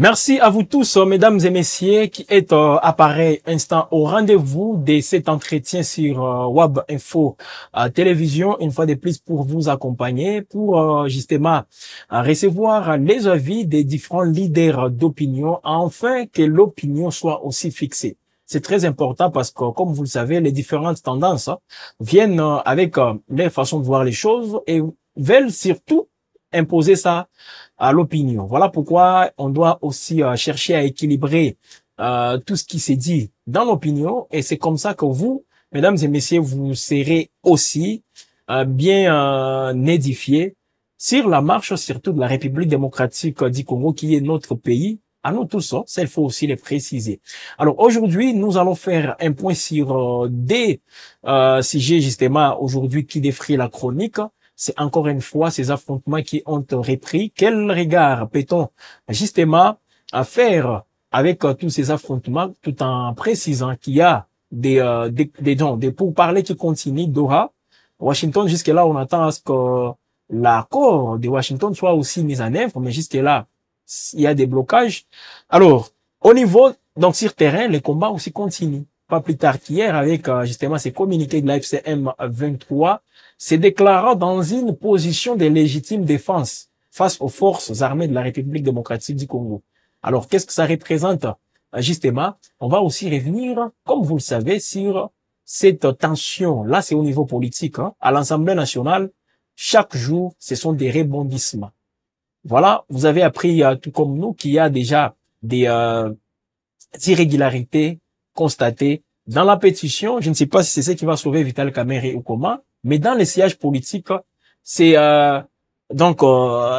Merci à vous tous, mesdames et messieurs, qui êtes à pareil instant au rendez-vous de cet entretien sur Web Info Télévision, une fois de plus pour vous accompagner, pour justement recevoir les avis des différents leaders d'opinion, afin que l'opinion soit aussi fixée. C'est très important parce que, comme vous le savez, les différentes tendances viennent avec les façons de voir les choses et veulent surtout imposer ça à l'opinion. Voilà pourquoi on doit aussi chercher à équilibrer tout ce qui s'est dit dans l'opinion, et c'est comme ça que vous, mesdames et messieurs, vous serez aussi bien édifiés sur la marche surtout de la République démocratique du Congo, qui est notre pays, à nous tous, ça il faut aussi le préciser. Alors aujourd'hui, nous allons faire un point sur des sujets justement aujourd'hui qui défrient la chronique. C'est encore une fois ces affrontements qui ont repris. Quel regard peut-on justement faire avec tous ces affrontements, tout en précisant qu'il y a des pourparlers qui continuent Doha, Washington. Jusque-là, on attend à ce que l'accord de Washington soit aussi mis en œuvre, mais jusque-là, il y a des blocages. Alors, au niveau, donc sur terrain, les combats aussi continuent. Pas plus tard qu'hier, avec justement ces communiqués de la FCM 23, se déclarant dans une position de légitime défense face aux forces armées de la République démocratique du Congo. Alors, qu'est-ce que ça représente? Justement, on va aussi revenir, comme vous le savez, sur cette tension. Là, c'est au niveau politique. À l'Assemblée nationale, chaque jour, ce sont des rebondissements. Voilà, vous avez appris, tout comme nous, qu'il y a déjà des irrégularités constatées dans la pétition. Je ne sais pas si c'est ce qui va sauver Vital Kamerhe ou comment, mais dans les sièges politiques, c'est donc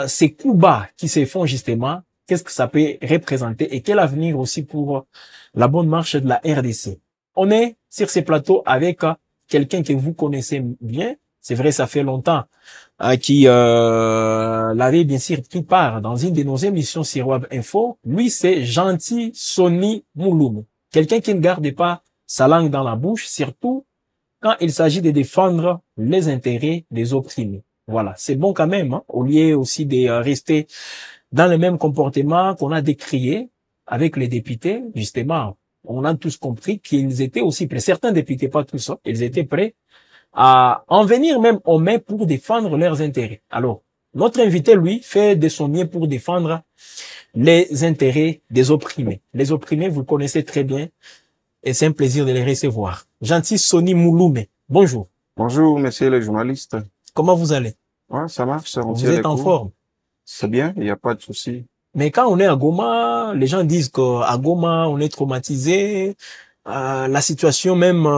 ces coups bas qui se font justement. Qu'est-ce que ça peut représenter et quel avenir aussi pour la bonne marche de la RDC? On est sur ces plateaux avec quelqu'un que vous connaissez bien. C'est vrai, ça fait longtemps qui l'avait bien sûr pris part dans une de nos émissions sur Web Info. Lui, c'est Gentil Sony Mouloum. Quelqu'un qui ne garde pas sa langue dans la bouche, surtout quand il s'agit de défendre les intérêts des opprimés. Voilà, c'est bon quand même, hein, au lieu aussi de rester dans le même comportement qu'on a décrié avec les députés. Justement, on a tous compris qu'ils étaient aussi prêts, certains députés, pas tous, hein, ils étaient prêts à en venir même aux mains pour défendre leurs intérêts. Alors, notre invité, lui, fait de son mieux pour défendre les intérêts des opprimés. Les opprimés, vous le connaissez très bien, et c'est un plaisir de les recevoir. Gentil Sony Mouloum, bonjour. Bonjour, monsieur le journaliste. Comment vous allez? Ouais, ça marche, ça, on Vous tient les êtes en coups. forme? C'est bien, il n'y a pas de souci. Mais quand on est à Goma, les gens disent qu'à Goma, on est traumatisé. La situation même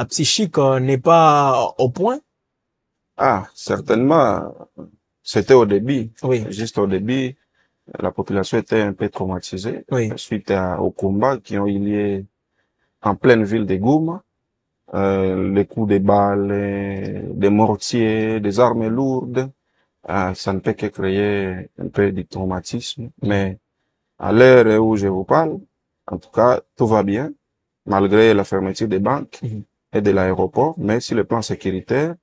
psychique n'est pas au point. Ah, certainement, c'était au début. Oui, Juste au début, la population était un peu traumatisée oui. suite aux combats qui ont eu lieu en pleine ville de Goma. Les coups de balles, des mortiers, des armes lourdes. Ça ne peut que créer un peu de traumatisme. Mais à l'heure où je vous parle, en tout cas, tout va bien, malgré la fermeture des banques et de l'aéroport. Mais sur le plan sécuritaire,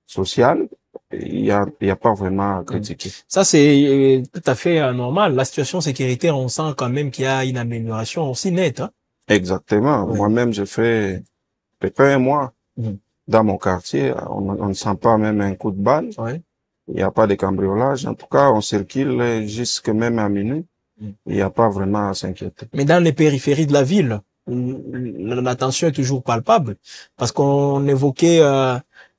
social, il y a pas vraiment à critiquer. Ça, c'est tout à fait normal. La situation sécuritaire, on sent quand même qu'il y a une amélioration aussi nette. Hein? Exactement. Oui. Moi-même, j'ai fait à peu près un mois Mhm. dans mon quartier. On ne sent pas même un coup de balle. Ouais. Il n'y a pas de cambriolage. En tout cas, on circule jusque même à minuit. Il n'y a pas vraiment à s'inquiéter. Mais dans les périphéries de la ville, la tension est toujours palpable parce qu'on évoquait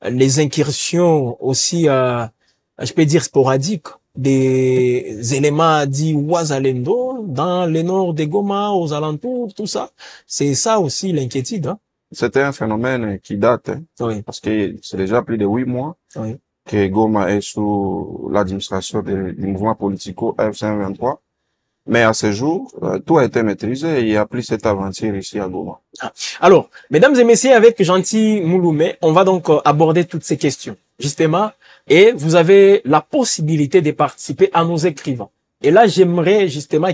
les incursions aussi, je peux dire sporadiques, des éléments dits Ouazalendo dans le nord de Goma, aux alentours, tout ça. C'est ça aussi l'inquiétude. Hein? C'était un phénomène qui date, hein, Oui. parce que c'est déjà plus de 8 mois Oui. que Goma est sous l'administration du mouvement politico FC23. Mais à ce jour, tout a été maîtrisé et il n'y a plus cette aventure ici à Goma. Alors, mesdames et messieurs, avec Gentil Mouloum, on va donc aborder toutes ces questions, justement, et vous avez la possibilité de participer à nos écrivains. Et là, j'aimerais justement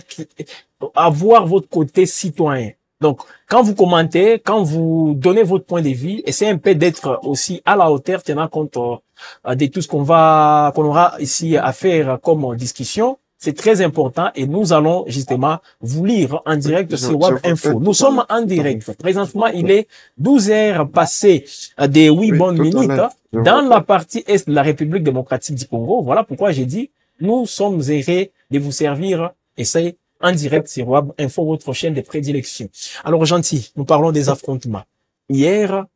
avoir votre côté citoyen. Donc, quand vous commentez, quand vous donnez votre point de vue, essayez un peu d'être aussi à la hauteur, tenant compte de tout ce qu'on aura ici à faire comme discussion. C'est très important et nous allons justement vous lire en direct sur WAB Info. Nous sommes en direct. Présentement, il est 12 heures passées des 8 bonnes minutes dans la partie est de la République démocratique du Congo. Voilà pourquoi j'ai dit, nous sommes heureux de vous servir et c'est en direct sur WAB Info, votre chaîne de prédilection. Alors, gentil, nous parlons des affrontements. Hier,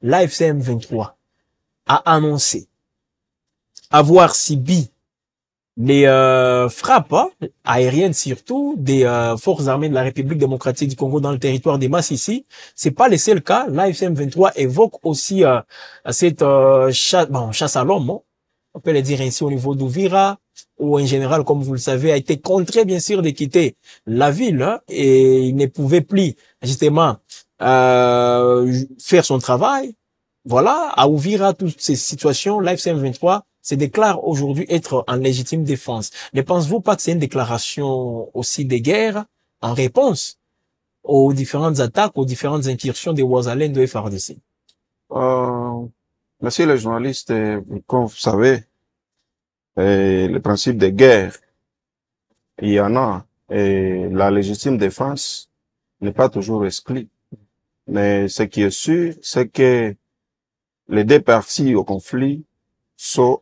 l'AFCM 23 a annoncé avoir subi les frappes aériennes surtout des forces armées de la République démocratique du Congo dans le territoire des Massissi. C'est pas le seul cas. L'AFCM 23 évoque aussi cette chasse à l'homme, hein. On peut le dire ainsi au niveau d'Ouvira, où en général, comme vous le savez, a été contraint bien sûr de quitter la ville, hein, et il ne pouvait plus justement faire son travail. Voilà, à Ouvira, toutes ces situations, l'AFCM 23 se déclare aujourd'hui être en légitime défense. Ne pensez-vous pas que c'est une déclaration aussi de guerre en réponse aux différentes attaques, aux différentes incursions des Ouazalènes de FARDC? Monsieur le journaliste, comme vous savez, le principe de guerre, il y en a, et la légitime défense n'est pas toujours exclue. Mais ce qui est sûr, c'est que les deux parties au conflit sont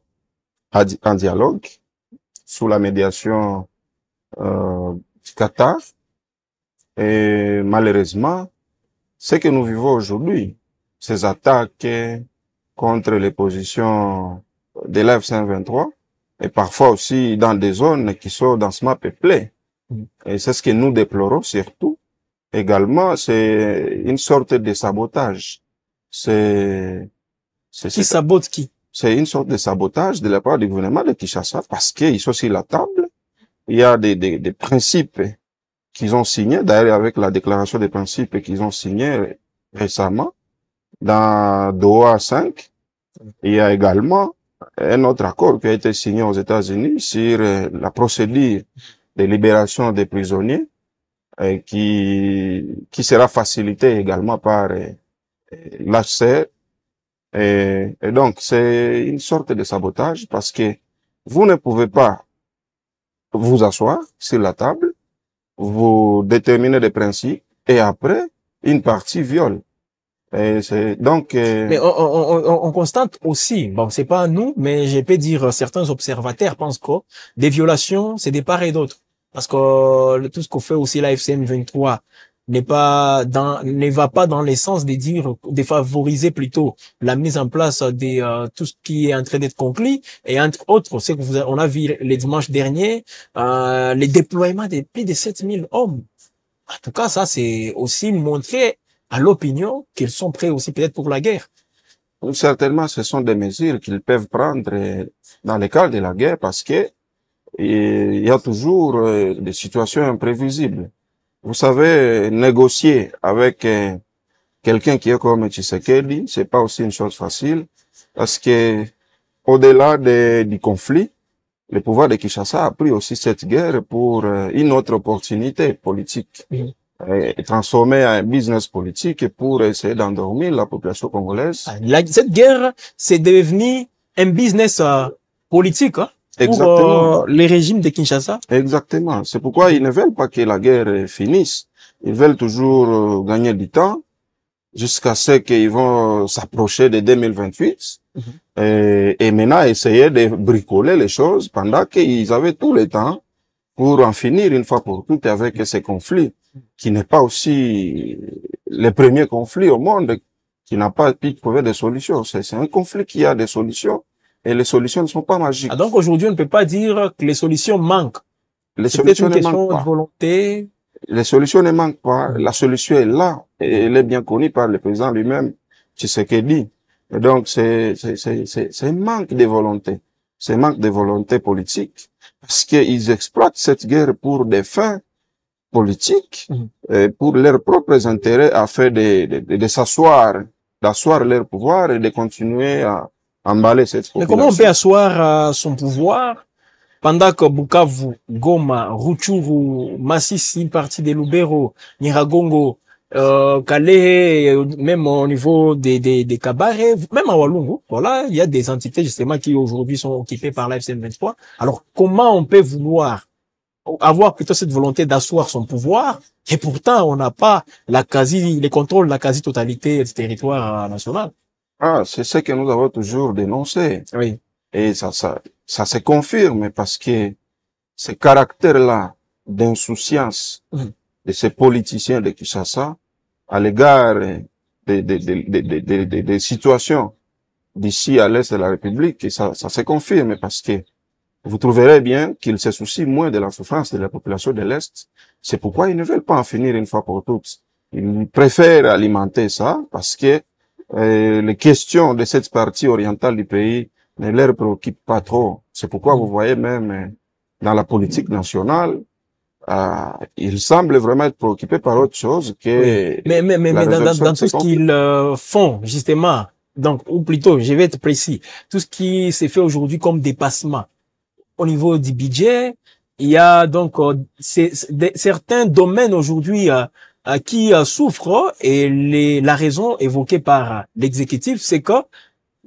en dialogue sous la médiation du Qatar. Et malheureusement, ce que nous vivons aujourd'hui, ces attaques contre les positions de l'F-123, et parfois aussi dans des zones qui sont densément peuplées. Et c'est ce que nous déplorons surtout. Également, c'est une sorte de sabotage. Qui sabote qui? C'est une sorte de sabotage de la part du gouvernement de Kinshasa parce qu'ils sont sur la table. Il y a des principes qu'ils ont signés, d'ailleurs avec la déclaration des principes qu'ils ont signés récemment dans Doha 5. Il y a également un autre accord qui a été signé aux États-Unis sur la procédure de libération des prisonniers qui sera facilitée également par l'HCR. Et donc, c'est une sorte de sabotage parce que vous ne pouvez pas vous asseoir sur la table, vous déterminer des principes et après, une partie viole. Et c'est donc. Mais on constate aussi, bon, c'est pas nous, mais je peux dire certains observateurs pensent que des violations, c'est des part et d'autres. Parce que tout ce qu'on fait aussi la FCM 23 ne va pas dans le sens de dire, de favoriser plutôt la mise en place de tout ce qui est en train d'être conclu. Et entre autres, c'est que on a vu les dimanches derniers, les déploiements de plus de 7000 hommes. En tout cas, ça, c'est aussi montrer à l'opinion qu'ils sont prêts aussi peut-être pour la guerre. Certainement, ce sont des mesures qu'ils peuvent prendre dans le cadre de la guerre parce que il y a toujours des situations imprévisibles. Vous savez, négocier avec quelqu'un qui est comme Tshisekedi, c'est pas aussi une chose facile parce que au-delà du conflit, le pouvoir de Kinshasa a pris aussi cette guerre pour une autre opportunité politique. Et transformer en business politique pour essayer d'endormir la population congolaise. Cette guerre, c'est devenu un business politique hein, pour les régimes de Kinshasa. Exactement. C'est pourquoi ils ne veulent pas que la guerre finisse. Ils veulent toujours gagner du temps jusqu'à ce qu'ils vont s'approcher de 2028 et maintenant essayer de bricoler les choses pendant qu'ils avaient tout le temps pour en finir une fois pour toutes avec ces conflits, qui n'est pas aussi le premier conflit au monde, qui n'a pas pu trouver des solutions. C'est un conflit qui a des solutions, et les solutions ne sont pas magiques. Ah donc aujourd'hui, on ne peut pas dire que les solutions manquent. Les solutions ne manquent pas. De volonté. Les solutions ne manquent pas. La solution est là, et elle est bien connue par le président lui-même, Tshisekedi. Et donc, c'est un manque de volonté. C'est un manque de volonté politique. Parce qu'ils exploitent cette guerre pour des fins politiques, pour leurs propres intérêts, afin de s'asseoir, d'asseoir leur pouvoir et de continuer à emballer cette population. Mais comment on peut asseoir son pouvoir pendant que Bukavu, Goma, Rutshuru, Masisi, une partie de Lubero, Nyiragongo, Kalehe, même au niveau des Kabare, même à Walungu, voilà, il y a des entités justement qui aujourd'hui sont occupées par la FCM 23. Alors, comment on peut vouloir avoir plutôt cette volonté d'asseoir son pouvoir, et pourtant on n'a pas les contrôles de la quasi-totalité du territoire national. Ah, c'est ce que nous avons toujours dénoncé. Oui. Et ça se confirme parce que ce caractère-là d'insouciance de ces politiciens de Kinshasa à l'égard des situations d'ici à l'est de la République, et ça se confirme parce que vous trouverez bien qu'ils se soucient moins de la souffrance de la population de l'Est. C'est pourquoi ils ne veulent pas en finir une fois pour toutes. Ils préfèrent alimenter ça parce que les questions de cette partie orientale du pays ne leur préoccupent pas trop. C'est pourquoi vous voyez même dans la politique nationale, ils semblent vraiment être préoccupés par autre chose que oui. Mais dans tout ce qu'ils font, justement, donc, ou plutôt, je vais être précis, tout ce qui s'est fait aujourd'hui comme dépassement au niveau du budget, il y a donc certains domaines aujourd'hui qui souffrent, et la raison évoquée par l'exécutif, c'est que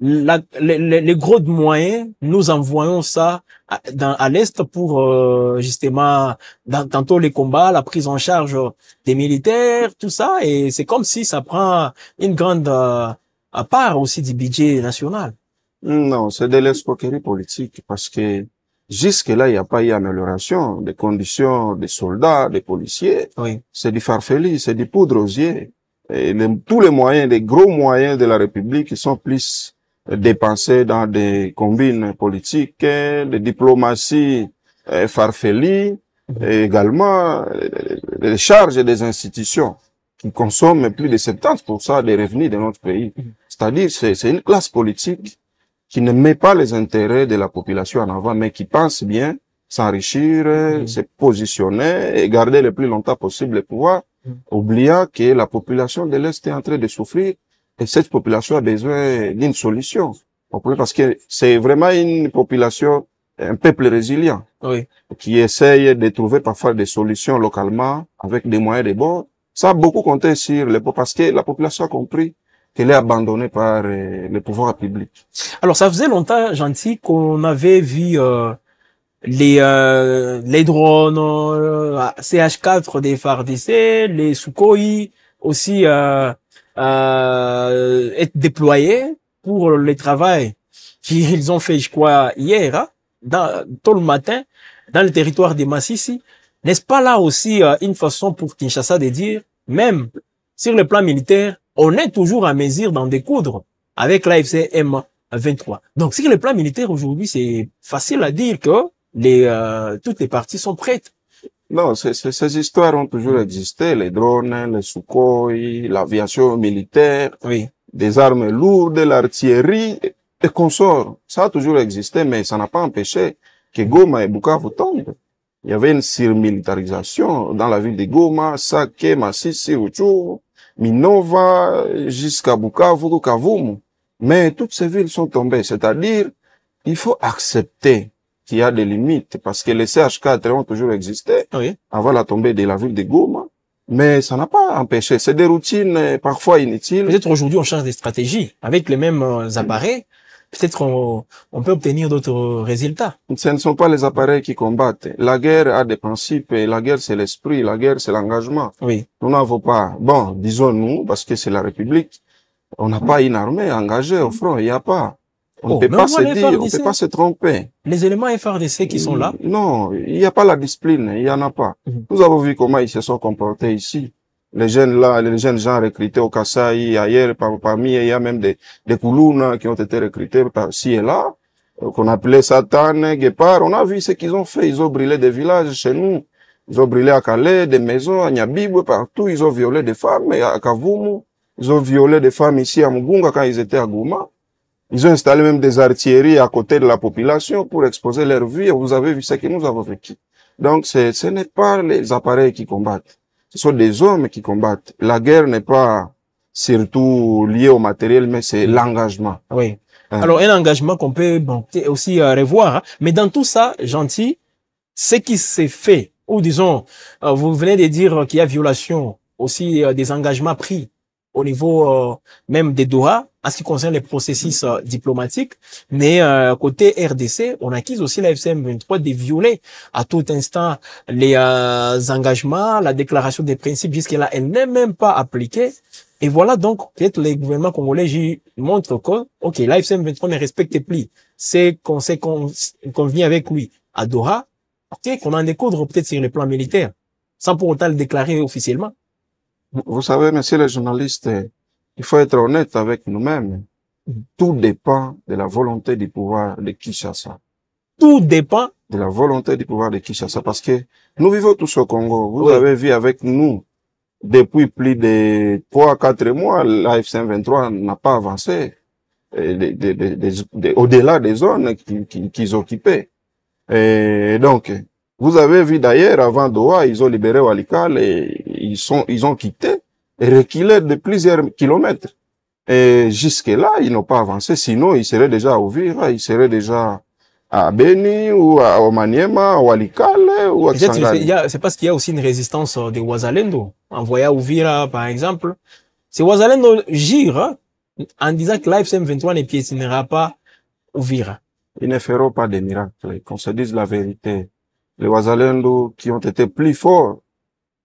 les gros moyens, nous envoyons ça à l'Est pour justement tantôt les combats, la prise en charge des militaires, tout ça, et c'est comme si ça prend une grande part aussi du budget national. Non, c'est de l'escroquerie politique parce que jusque-là, il n'y a pas eu amélioration des conditions des soldats, des policiers. Oui. C'est du farfelis, c'est du poudre aux yeux. Et tous les moyens, les gros moyens de la République, sont plus dépensés dans des combines politiques, de diplomatie farfelie, et également les charges des institutions qui consomment plus de 70% des revenus de notre pays. C'est-à-dire, c'est une classe politique qui ne met pas les intérêts de la population en avant, mais qui pense bien s'enrichir, se positionner et garder le plus longtemps possible le pouvoir, oubliant que la population de l'Est est en train de souffrir et cette population a besoin d'une solution. Parce que c'est vraiment une population, un peuple résilient, oui, qui essaye de trouver parfois des solutions localement avec des moyens de bord. Ça a beaucoup compté sur le peuple parce que la population a compris qu'elle est abandonnée par le pouvoir public. Alors, ça faisait longtemps, gentil, qu'on avait vu les drones CH4 des FARDC, les Sukhoi aussi être déployés pour le travail qu'ils ont fait, je crois, hier, hein, tôt le matin, dans le territoire de Massissi. N'est-ce pas là aussi une façon pour Kinshasa de dire, même sur le plan militaire, on est toujours à mesure d'en découdre avec l'AFC M23. Donc, sur le plan militaire aujourd'hui, c'est facile à dire que toutes les parties sont prêtes. Non, ces histoires ont toujours existé, les drones, les Sukhoi, l'aviation militaire, oui, des armes lourdes, l'artillerie et consorts. Ça a toujours existé, mais ça n'a pas empêché que Goma et Bukavu tombent. Il y avait une surmilitarisation dans la ville de Goma, Sake, Masisi, Rutshuru, Minova, jusqu'à Bukavu, Kavumu. Mais toutes ces villes sont tombées. C'est-à-dire, il faut accepter qu'il y a des limites, parce que les CH4 ont toujours existé, oui, avant la tombée de la ville de Goma. Mais ça n'a pas empêché. C'est des routines parfois inutiles. Peut-être aujourd'hui on change des stratégies. Avec les mêmes appareils, peut-être on peut obtenir d'autres résultats. Ce ne sont pas les appareils qui combattent. La guerre a des principes, et la guerre c'est l'esprit, la guerre c'est l'engagement. Oui. Nous n'avons pas, bon, disons-nous, parce que c'est la République, on n'a pas une armée engagée au front, il n'y a pas. On ne peut pas se dire, on ne peut pas se tromper. Les éléments FARDC qui sont là? Non, il n'y a pas la discipline, il n'y en a pas. Nous avons vu comment ils se sont comportés ici. Les jeunes là, les jeunes gens recrutés au Kasaï, ailleurs, parmi, il y a même des Koulouna qui ont été recrutés par-ci et là, qu'on appelait Satan, Guépard. On a vu ce qu'ils ont fait. Ils ont brûlé des villages chez nous. Ils ont brûlé à Calais, des maisons, à Nyabibwe, partout. Ils ont violé des femmes, et à Kavumu. Ils ont violé des femmes ici à Mugunga quand ils étaient à Goma. Ils ont installé même des artilleries à côté de la population pour exposer leur vie. Et vous avez vu ce que nous avons vécu. Donc, ce n'est pas les appareils qui combattent. Ce sont des hommes qui combattent. La guerre n'est pas surtout liée au matériel, mais c'est l'engagement. Oui. Alors, un engagement qu'on peut aussi revoir. Hein. Mais dans tout ça, gentil, ce qui s'est fait, ou disons, vous venez de dire qu'il y a violation aussi des engagements pris au niveau même des Doha, en ce qui concerne les processus diplomatiques, mais côté RDC, on accuse aussi la FCM 23 de violer à tout instant les engagements, la déclaration des principes. Jusque-là, elle n'est même pas appliquée. Et voilà donc, peut-être les gouvernements congolais montrent que, ok, la FCM 23 ne respecte plus c'est qu'on vient avec lui à Doha, ok, qu'on en découvre peut-être sur le plan militaire, sans pour autant le déclarer officiellement. Vous savez, messieurs les journalistes, il faut être honnête avec nous-mêmes. Tout dépend de la volonté du pouvoir de Kinshasa. Tout dépend de la volonté du pouvoir de Kinshasa, parce que nous vivons tous au Congo. Vous avez vu avec nous, depuis plus de 3-4 mois, la FC23 n'a pas avancé au-delà des zones qu'ils occupaient. Et donc, vous avez vu d'ailleurs, avant Doha, ils ont libéré Walikale et ils ont quitté et reculé de plusieurs kilomètres. Et jusque-là, ils n'ont pas avancé, sinon ils seraient déjà à Uvira, ils seraient déjà à Beni ou à Maniema, à Walikale ou à Kisangani. C'est parce qu'il y a aussi une résistance des Wazalendo. Envoyé à Uvira, par exemple. Ces Wazalendo girent en disant que l'AFC 23 ne piétinera pas Uvira. Ils ne feront pas de miracles, qu'on se dise la vérité. Les Wazalendo qui ont été plus forts,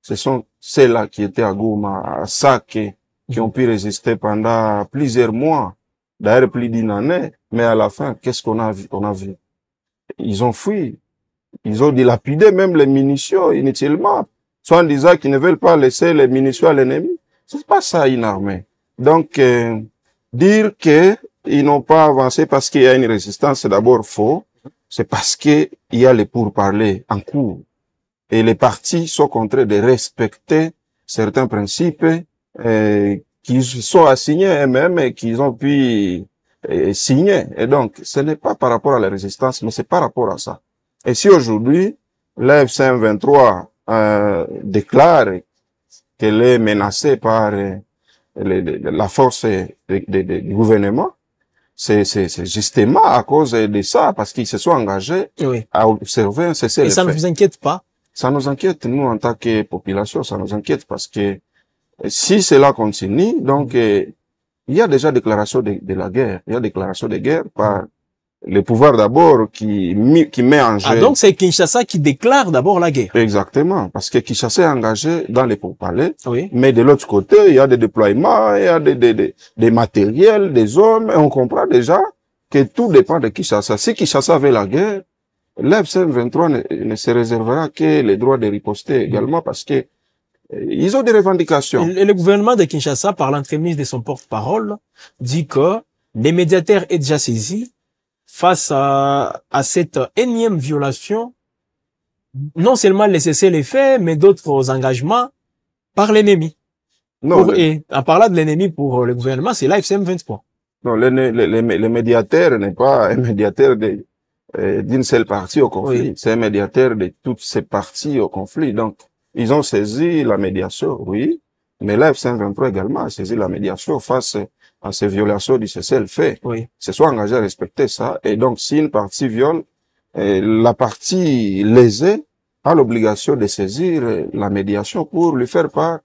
ce sont ceux-là qui étaient à Goma, à Sake, qui ont pu résister pendant plusieurs mois, d'ailleurs plus d'une année, mais à la fin, qu'est-ce qu'on a vu? Ils ont fui. Ils ont dilapidé même les munitions inutilement, soit en disant qu'ils ne veulent pas laisser les munitions à l'ennemi. C'est pas ça une armée. Donc, dire que ils n'ont pas avancé parce qu'il y a une résistance, c'est d'abord faux. C'est parce que il y a les pourparlers en cours. Et les partis sont contraints de respecter certains principes qui sont assignés eux-mêmes et qu'ils ont pu signer. Et donc, ce n'est pas par rapport à la résistance, mais c'est par rapport à ça. Et si aujourd'hui, l'AFC-M23 déclare qu'elle est menacée par la force du gouvernement, c'est justement à cause de ça, parce qu'ils se sont engagés à observer un cessez-le-feu. Et ça ne vous inquiète pas? Ça nous inquiète, nous, en tant que population, ça nous inquiète parce que si cela continue, donc il y a déjà déclaration de la guerre. Il y a déclaration de guerre par le pouvoir d'abord qui met en jeu. Ah, donc c'est Kinshasa qui déclare d'abord la guerre. Exactement, parce que Kinshasa est engagé dans les pourparlers. Oui. Mais de l'autre côté, il y a des déploiements, il y a des matériels, des hommes, et on comprend déjà que tout dépend de Kinshasa. Si Kinshasa veut la guerre, l'FCM23 ne se réservera que les droits de riposter également parce que ils ont des revendications. Et le gouvernement de Kinshasa, par l'entremise de son porte-parole, dit que les médiateurs est déjà saisis face à cette énième violation, non seulement les cessez-le-feu, mais d'autres engagements par l'ennemi. Et en parlant de l'ennemi pour le gouvernement, c'est l'AFCM 23. Non, le médiateur n'est pas un médiateur d'une seule partie au conflit. Oui. C'est un médiateur de toutes ces parties au conflit. Donc, ils ont saisi la médiation, oui, mais l'AFCM 23 également a saisi la médiation face à ces violations du cessez-le-feu. Oui. Se sont engagés à respecter ça. Et donc, si une partie viole, la partie lésée a l'obligation de saisir la médiation pour lui faire part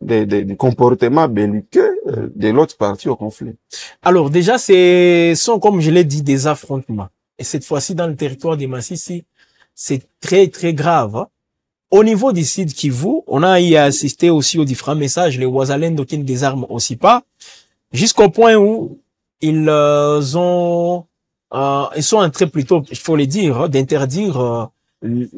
des comportements belliqueux de l'autre partie au conflit. Alors, déjà, ce sont, comme je l'ai dit, des affrontements. Et cette fois-ci, dans le territoire de Massissi, c'est très, très grave. Hein? Au niveau du site Kivu, on a y assisté aussi aux différents messages, les Wazalendo qui ne désarment aussi pas, jusqu'au point où ils sont en train plutôt, il faut le dire, d'interdire les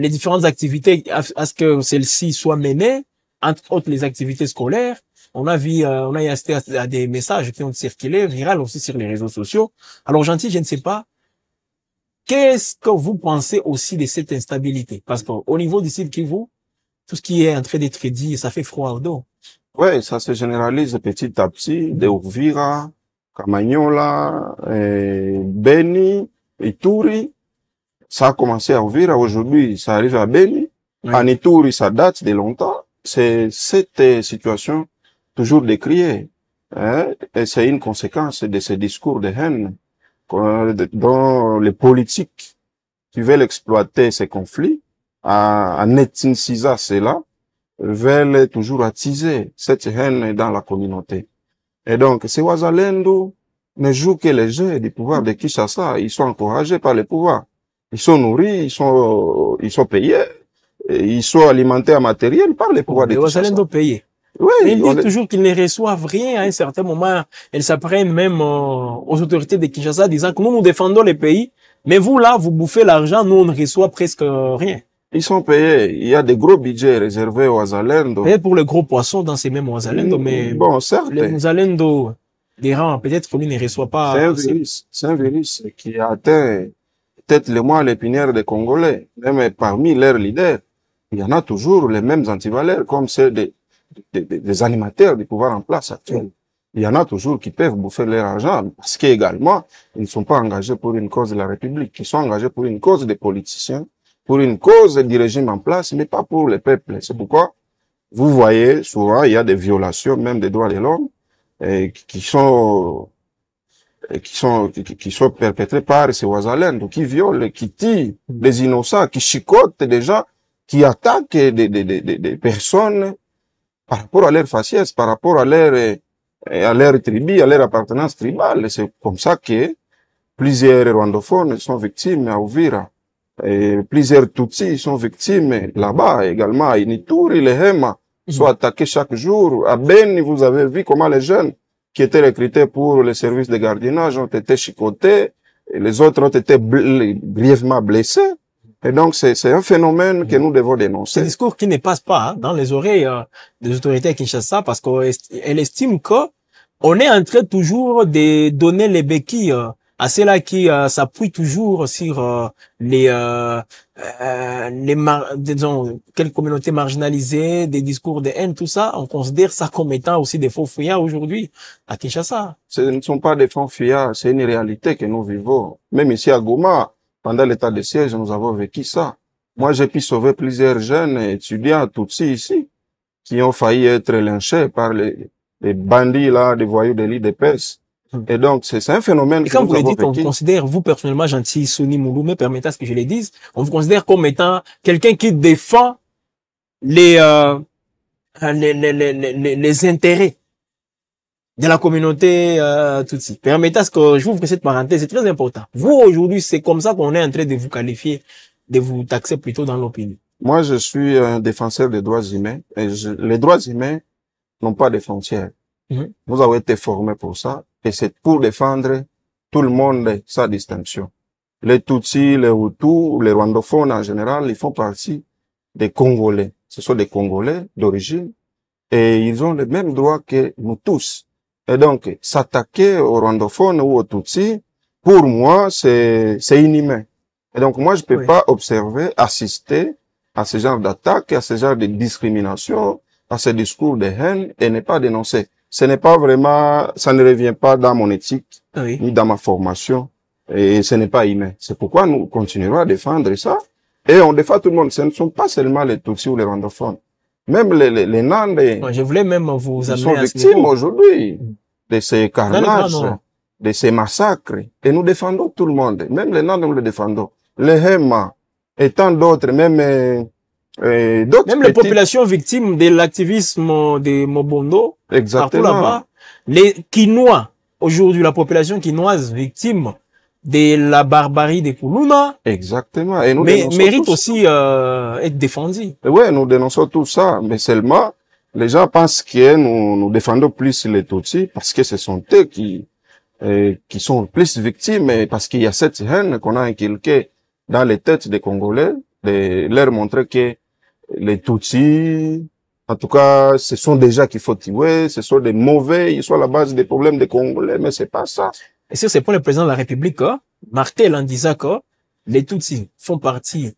différentes activités à ce que celles-ci soient menées, entre autres les activités scolaires. On a assisté à des messages qui ont circulé, viral aussi sur les réseaux sociaux. Alors, gentil, je ne sais pas. Qu'est-ce que vous pensez aussi de cette instabilité? Parce qu'au niveau du site Kivu, tout ce qui est en train d'être dit, ça fait froid au dos. Ouais, ça se généralise petit à petit, de Uvira, Kamanyola, Beni, Ituri. Ça a commencé à Uvira, aujourd'hui, ça arrive à Beni. Oui. En Ituri, ça date de longtemps. C'est cette situation toujours décriée. Hein? Et c'est une conséquence de ces discours de haine dont les politiques qui veulent exploiter ces conflits en ethnicisant cela veulent toujours attiser cette haine dans la communauté. Et donc, ces Wazalendo ne jouent que les jeux du pouvoir de Kinshasa. Ils sont encouragés par le pouvoir. Ils sont nourris, ils sont payés, et ils sont alimentés en matériel par le pouvoir de Les Kinshasa. Wazalendo payés. Oui, Mais ils disent toujours qu'ils ne reçoivent rien à un certain moment. Ils s'apprennent même aux autorités de Kinshasa disant que nous défendons les pays, mais vous là, vous bouffez l'argent, nous on ne reçoit presque rien. Ils sont payés. Il y a des gros budgets réservés aux Wazalendo. Peut-être pour les gros poissons dans ces mêmes Wazalendo, mais bon, certes, les Wazalendo des rangs, peut-être qu'on ne reçoit pas. c'est un virus qui a atteint peut-être les moins l'épinière des Congolais. Même parmi leurs leaders, il y en a toujours les mêmes antivaleurs comme ceux des animateurs du pouvoir en place actuel. Il y en a toujours qui peuvent bouffer leur argent parce qu'également, ils ne sont pas engagés pour une cause de la République. Ils sont engagés pour une cause des politiciens, pour une cause du régime en place, mais pas pour le peuple. C'est pourquoi vous voyez souvent, il y a des violations même des droits de l'homme qui sont perpétrées par ces Wazalendo, qui violent, qui tirent des innocents, qui chicotent des gens, qui attaquent des personnes par rapport à leur faciès, par rapport à leur tribu, à leur appartenance tribale. C'est comme ça que plusieurs rwandophones sont victimes à Uvira. Et plusieurs Tutsis sont victimes là-bas également. À Inituri, les Hema sont attaqués chaque jour. À Beni, vous avez vu comment les jeunes qui étaient recrutés pour les services de gardiennage ont été chicotés. Et les autres ont été grièvement blessés. Et donc, c'est un phénomène que nous devons dénoncer. C'est un discours qui ne passe pas dans les oreilles des autorités à Kinshasa parce qu'elle estime qu'on est en train toujours de donner les béquilles à ceux-là qui s'appuient toujours sur disons, quelles communautés marginalisées, des discours de haine, tout ça. On considère ça comme étant aussi des faux fuyards aujourd'hui à Kinshasa. Ce ne sont pas des faux fuyards, c'est une réalité que nous vivons. Même ici à Goma, pendant l'état de siège, nous avons vécu ça. Moi, j'ai pu sauver plusieurs jeunes étudiants Tutsis ici, qui ont failli être lynchés par les bandits là, des voyous de l'IDPS. Et donc, c'est un phénomène et quand vous le dites, on vous considère, vous personnellement, gentil Soni Mouloumé, permettez à ce que je le dise, on vous considère comme étant quelqu'un qui défend les intérêts de la communauté Tutsi. Permettez à ce que je vous ouvre cette parenthèse, c'est très important. Vous, aujourd'hui, c'est comme ça qu'on est en train de vous qualifier, de vous taxer plutôt dans l'opinion. Moi, je suis un défenseur des droits humains. Et les droits humains n'ont pas de frontières. Vous avez été formé pour ça. Et c'est pour défendre tout le monde sans distinction. Les Tutsis, les Hutus, les rwandophones en général, ils font partie des Congolais. Ce sont des Congolais d'origine. Et ils ont les mêmes droits que nous tous. Et donc, s'attaquer aux rwandophones ou aux Tutsis, pour moi, c'est inhumain. Et donc, moi, je peux pas observer, assister à ce genre d'attaque, à ce genre de discrimination, à ce discours de haine et ne pas dénoncer. Ce n'est pas vraiment, ça ne revient pas dans mon éthique, ni dans ma formation, et ce n'est pas humain. C'est pourquoi nous continuerons à défendre ça, et on défend tout le monde. Ce ne sont pas seulement les Tutsis ou les rwandophones. Même les Nandes, je voulais même vous amener sont victimes aujourd'hui de ces carnages, de ces massacres, et nous défendons tout le monde. Même les Nandes, nous les défendons. Les Hema, et tant d'autres, même d'autres. Même les populations victimes de l'activisme de Mobondo, exactement, partout là-bas, les Quinois, aujourd'hui la population quinoise victime de la barbarie des Kuluna, exactement, et nous mérite aussi être défendue. Oui, nous dénonçons tout ça, mais seulement les gens pensent que nous défendons plus les Tutsis parce que ce sont eux qui sont plus victimes, parce qu'il y a cette haine qu'on a inculquée dans les têtes des Congolais, de leur montrer que les Tutsis, en tout cas, ce sont des gens qu'il faut tuer, ce sont des mauvais, ils sont à la base des problèmes des Congolais, mais c'est pas ça. Et sur ce point, le président de la République martel en disant que les Tutsis font partie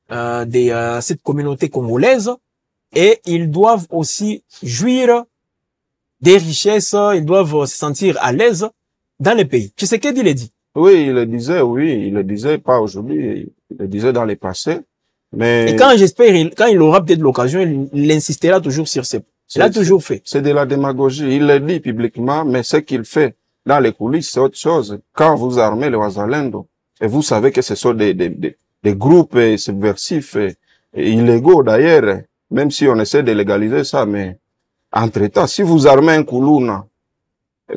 de cette communauté congolaise et ils doivent aussi jouir des richesses, ils doivent se sentir à l'aise dans les pays. Tu sais qu'est-ce qu'il dit? Oui, il le disait pas aujourd'hui, il le disait dans le passé. Mais et quand quand il aura peut-être l'occasion, il insistera toujours sur ce point. Il l'a toujours fait. C'est de la démagogie. Il le dit publiquement, mais ce qu'il fait dans les coulisses, c'est autre chose. Quand vous armez les Wazalendo, et vous savez que ce sont des groupes subversifs et illégaux d'ailleurs, même si on essaie de légaliser ça, mais entre-temps, si vous armez un Koulouna,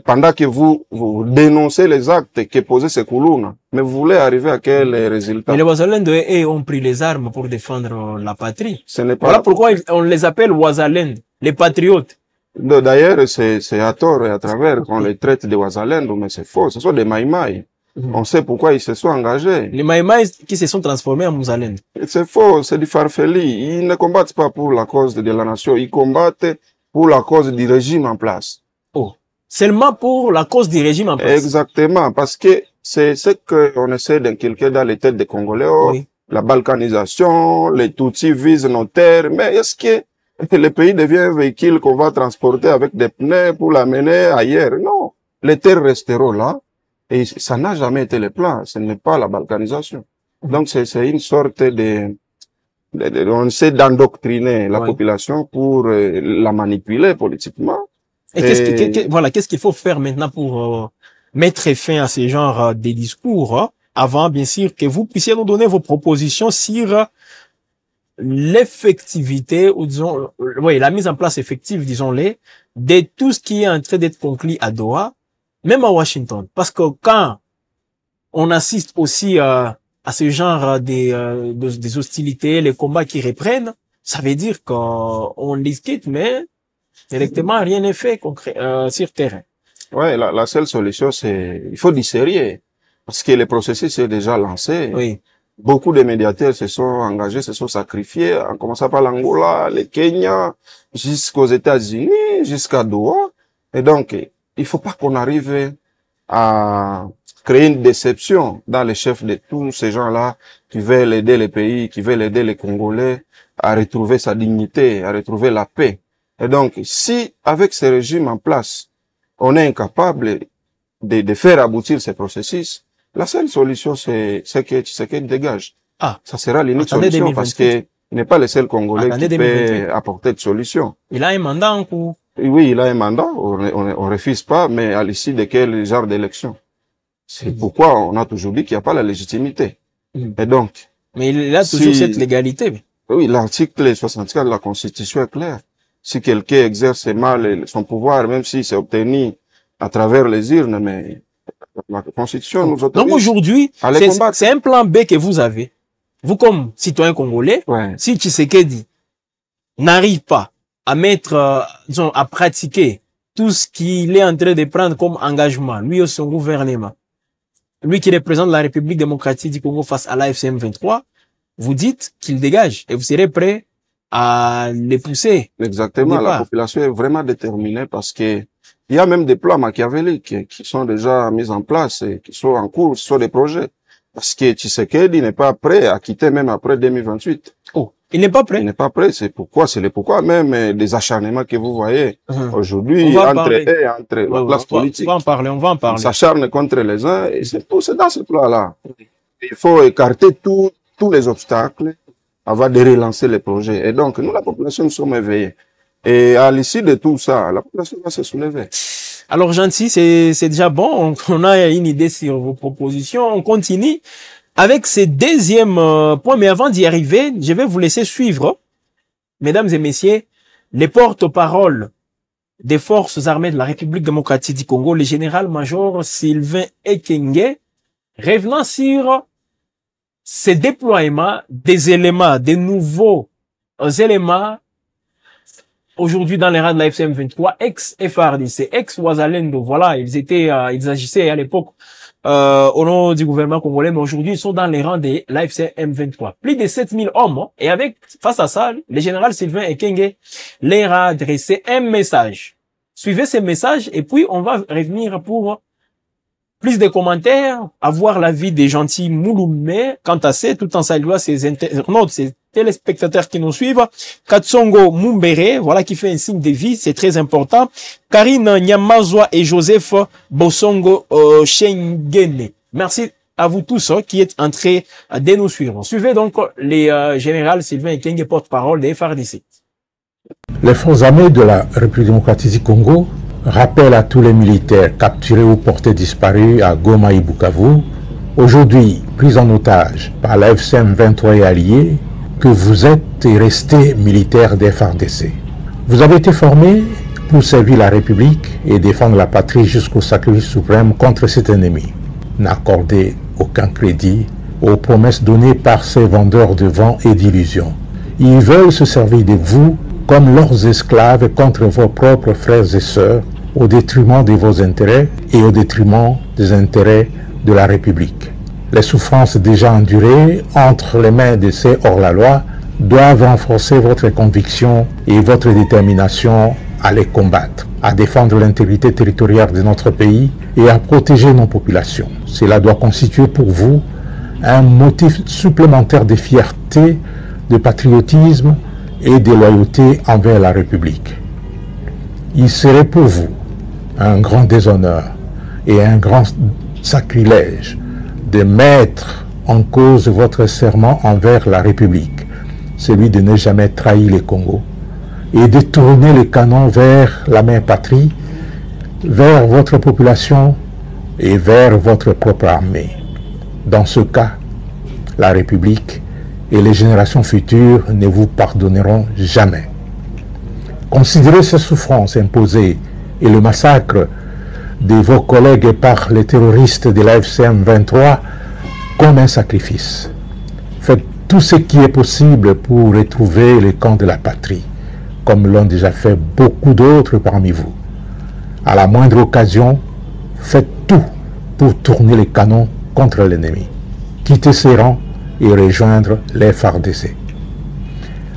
pendant que vous dénoncez les actes que posaient ces Koulouna, mais vous voulez arriver à quel résultat? Mais les Ouazalènes ont pris les armes pour défendre la patrie. Ce n'est pas... Voilà pourquoi on les appelle Ouazalènes, les patriotes. D'ailleurs, c'est à tort et à travers qu'on les traite de Ouazalènes, mais c'est faux. Ce sont des Maïmaï. On sait pourquoi ils se sont engagés. Les Maïmaï qui se sont transformés en Ouazalènes. C'est faux, c'est du farfeli. Ils ne combattent pas pour la cause de la nation, ils combattent pour la cause du régime en place. Oh, seulement pour la cause du régime en place. Exactement, parce que c'est ce qu'on essaie d'inculquer dans les têtes des Congolais. Oh, oui. La balkanisation, les Tutsis visent nos terres, mais est-ce que le pays devient un véhicule qu'on va transporter avec des pneus pour l'amener ailleurs? Non, les terres resteront là. Et ça n'a jamais été le plan, ce n'est pas la balkanisation. Donc c'est une sorte on essaie d'endoctriner la population pour la manipuler politiquement. Et qu'est-ce qu'il faut faire maintenant pour mettre fin à ce genre de discours, avant bien sûr que vous puissiez nous donner vos propositions sur l'effectivité, ou disons, la mise en place effective, disons-les, de tout ce qui est en train d'être conclu à Doha, même à Washington. Parce que quand on assiste aussi à ce genre des hostilités, les combats qui reprennent, ça veut dire qu'on discute, mais directement rien n'est fait sur terrain. Ouais, la seule solution, c'est il faut du sérieux. Parce que le processus est déjà lancé. Oui. Beaucoup de médiateurs se sont engagés, se sont sacrifiés, en commençant par l'Angola, le Kenya, jusqu'aux États-Unis, jusqu'à Doha. Et donc, il faut pas qu'on arrive à créer une déception dans les chefs de tous ces gens-là qui veulent aider les pays, qui veulent aider les Congolais à retrouver sa dignité, à retrouver la paix. Et donc, si avec ce régime en place, on est incapable de faire aboutir ce processus, la seule solution, c'est que Tshisekedi dégage. Ah. Ça sera l'unique solution parce que il n'est pas le seul Congolais qui peut apporter de solution. Il a un mandat en cours. Oui, il a un mandat, on refuse pas, mais à l'issue de quel genre d'élection? C'est pourquoi on a toujours dit qu'il n'y a pas la légitimité. Et donc. Mais il a toujours cette légalité. Oui, l'article 64 de la Constitution est clair. Si quelqu'un exerce mal son pouvoir, même si c'est obtenu à travers les urnes, mais la Constitution nous autorise. Donc aujourd'hui, c'est un plan B que vous avez. Vous comme citoyen congolais, si Tshisekedi n'arrive pas à mettre, disons, à pratiquer tout ce qu'il est en train de prendre comme engagement, lui et son gouvernement, lui qui représente la République démocratique du Congo face à l'AFC M23, vous dites qu'il dégage et vous serez prêt à les pousser. Exactement, la population est vraiment déterminée parce que il y a même des plans machiavéliques qui sont déjà mis en place et qui sont en cours, ce sont des projets. Parce que Tshisekedi n'est pas prêt à quitter même après 2028. Oh, il n'est pas prêt? Il n'est pas prêt, c'est le pourquoi même des acharnements que vous voyez aujourd'hui entre la classe politique. On va en parler. On s'acharne contre les uns et c'est dans ce plan-là. Il faut écarter tous les obstacles avant de relancer les projets. Et donc, nous, la population, nous sommes éveillés. Et à l'issue de tout ça, la population va se soulever. Alors, gentil, c'est déjà bon. On a une idée sur vos propositions. On continue avec ce deuxième point. Mais avant d'y arriver, je vais vous laisser suivre, mesdames et messieurs, les porte-paroles des forces armées de la République démocratique du Congo, le général-major Sylvain Ekenge, revenant sur ce déploiement des éléments, des nouveaux éléments aujourd'hui dans les rangs de la FCM 23, ex-FRDC, ex-Ouazalendo, voilà, ils agissaient à l'époque au nom du gouvernement congolais, mais aujourd'hui ils sont dans les rangs de l'AFC M23. Plus de 7000 hommes, et face à ça, le général Sylvain Ekenge leur a adressé un message. Suivez ces messages et puis on va revenir pour plus de commentaires, avoir l'avis des gentils Mouloumé quant à ça, tout en saluant ces internautes, ces téléspectateurs qui nous suivent. Katsongo Mumbere, voilà, qui fait un signe de vie, c'est très important. Karine Nyamazwa et Joseph Bosongo Shengene. Merci à vous tous qui êtes en train de nous suivre. Suivez donc les générales Sylvain Ekenge, porte-parole des FARDC. Les forces armées de la République démocratique du Congo rappellent à tous les militaires capturés ou portés disparus à Goma et Bukavu, aujourd'hui pris en otage par la FCM 23 et alliés, que vous êtes et restez militaire des FARDC. Vous avez été formé pour servir la République et défendre la patrie jusqu'au sacrifice suprême contre cet ennemi. N'accordez aucun crédit aux promesses données par ces vendeurs de vent et d'illusions. Ils veulent se servir de vous comme leurs esclaves contre vos propres frères et sœurs, au détriment de vos intérêts et au détriment des intérêts de la République. Les souffrances déjà endurées entre les mains de ces hors-la-loi doivent renforcer votre conviction et votre détermination à les combattre, à défendre l'intégrité territoriale de notre pays et à protéger nos populations. Cela doit constituer pour vous un motif supplémentaire de fierté, de patriotisme et de loyauté envers la République. Il serait pour vous un grand déshonneur et un grand sacrilège de mettre en cause votre serment envers la République, celui de ne jamais trahir le Congo, et de tourner les canons vers la mère patrie, vers votre population et vers votre propre armée. Dans ce cas, la République et les générations futures ne vous pardonneront jamais. Considérez ces souffrances imposées et le massacre de vos collègues par les terroristes de la FCM 23 comme un sacrifice. Faites tout ce qui est possible pour retrouver les camps de la patrie, comme l'ont déjà fait beaucoup d'autres parmi vous. À la moindre occasion, faites tout pour tourner les canons contre l'ennemi. Quittez ces rangs et rejoindre les FARDC.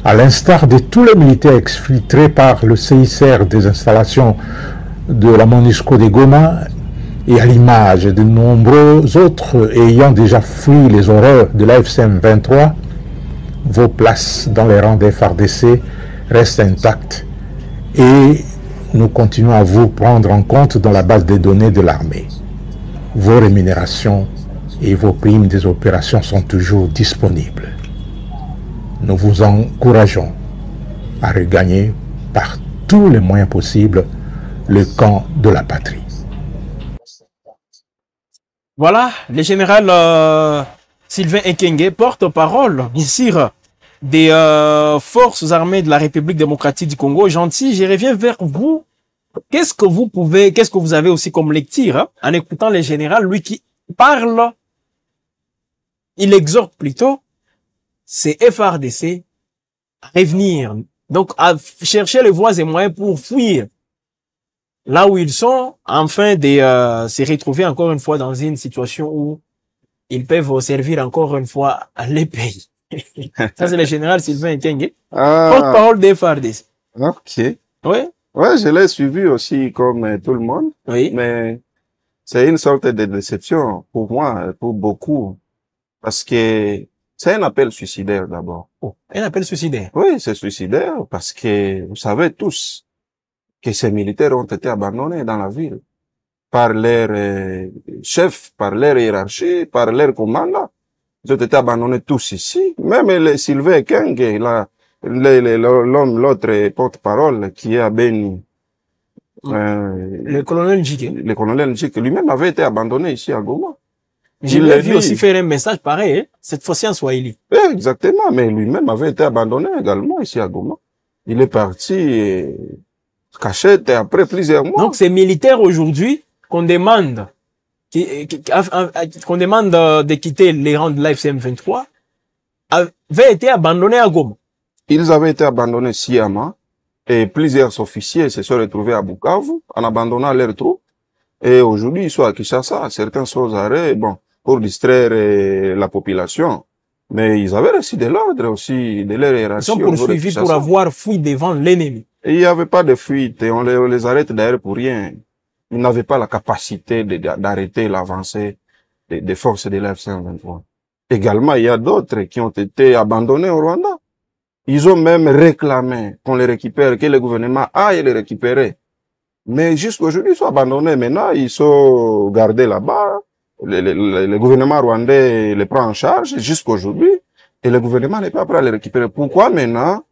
À l'instar de tous les militaires exfiltrés par le CICR des installations de la MONUSCO de Goma et à l'image de nombreux autres ayant déjà fui les horreurs de la FCM 23, vos places dans les rangs des FARDC restent intactes et nous continuons à vous prendre en compte dans la base des données de l'armée. Vos rémunérations et vos primes des opérations sont toujours disponibles. Nous vous encourageons à regagner par tous les moyens possibles le camp de la patrie. Voilà, le général Sylvain Ekenge, porte-parole, bien sûr, des forces armées de la République démocratique du Congo. Gentil, je reviens vers vous. Qu'est-ce que vous avez aussi comme lecture, hein, en écoutant le général, lui qui parle, il exhorte plutôt ces FARDC à revenir, donc à chercher les voies et moyens pour fuir là où ils sont, afin de se retrouver encore une fois dans une situation où ils peuvent servir encore une fois les pays. Ça, c'est le général Sylvain Ekenge, porte-parole des FARDC. Ok. Oui. Ouais, je l'ai suivi aussi comme tout le monde. Oui. Mais c'est une sorte de déception pour moi, pour beaucoup. Parce que c'est un appel suicidaire d'abord. Oh, un appel suicidaire. Oui, c'est suicidaire parce que vous savez tous que ces militaires ont été abandonnés dans la ville par leur chef, par leur hiérarchie, par leur commandant. Ils ont été abandonnés tous ici. Même le Sylvain Ekenge, l'autre porte-parole qui est à Beni. Le colonel Njike. Le colonel Njike lui-même avait été abandonné ici à Goma. Je l'ai vu aussi faire un message pareil, hein, cette fois-ci en Swahili. Exactement, mais lui-même avait été abandonné également ici à Goma. Il est parti cachette après plusieurs mois. Donc c'est militaire aujourd'hui qu'on demande qu'on demande de quitter les rangs de l'AFCM 23 avaient été abandonnés à Goma. Ils avaient été abandonnés sciemment et plusieurs officiers se sont retrouvés à Bukavu en abandonnant leurs troupes. Et aujourd'hui, ils sont à Kinshasa. Certains sont aux arrêts, bon, pour distraire la population. Mais ils avaient reçu de l'ordre aussi de leur hiérarchie. Ils sont poursuivis pour avoir fui devant l'ennemi. Il n'y avait pas de fuite et on les arrête d'ailleurs pour rien. Ils n'avaient pas la capacité d'arrêter l'avancée des forces de l'AFCM 23. Également, il y a d'autres qui ont été abandonnés au Rwanda. Ils ont même réclamé qu'on les récupère, que le gouvernement aille les récupérer. Mais jusqu'aujourd'hui, ils sont abandonnés. Maintenant, ils sont gardés là-bas. Le gouvernement rwandais les prend en charge jusqu'aujourd'hui. Et le gouvernement n'est pas prêt à les récupérer. Pourquoi maintenant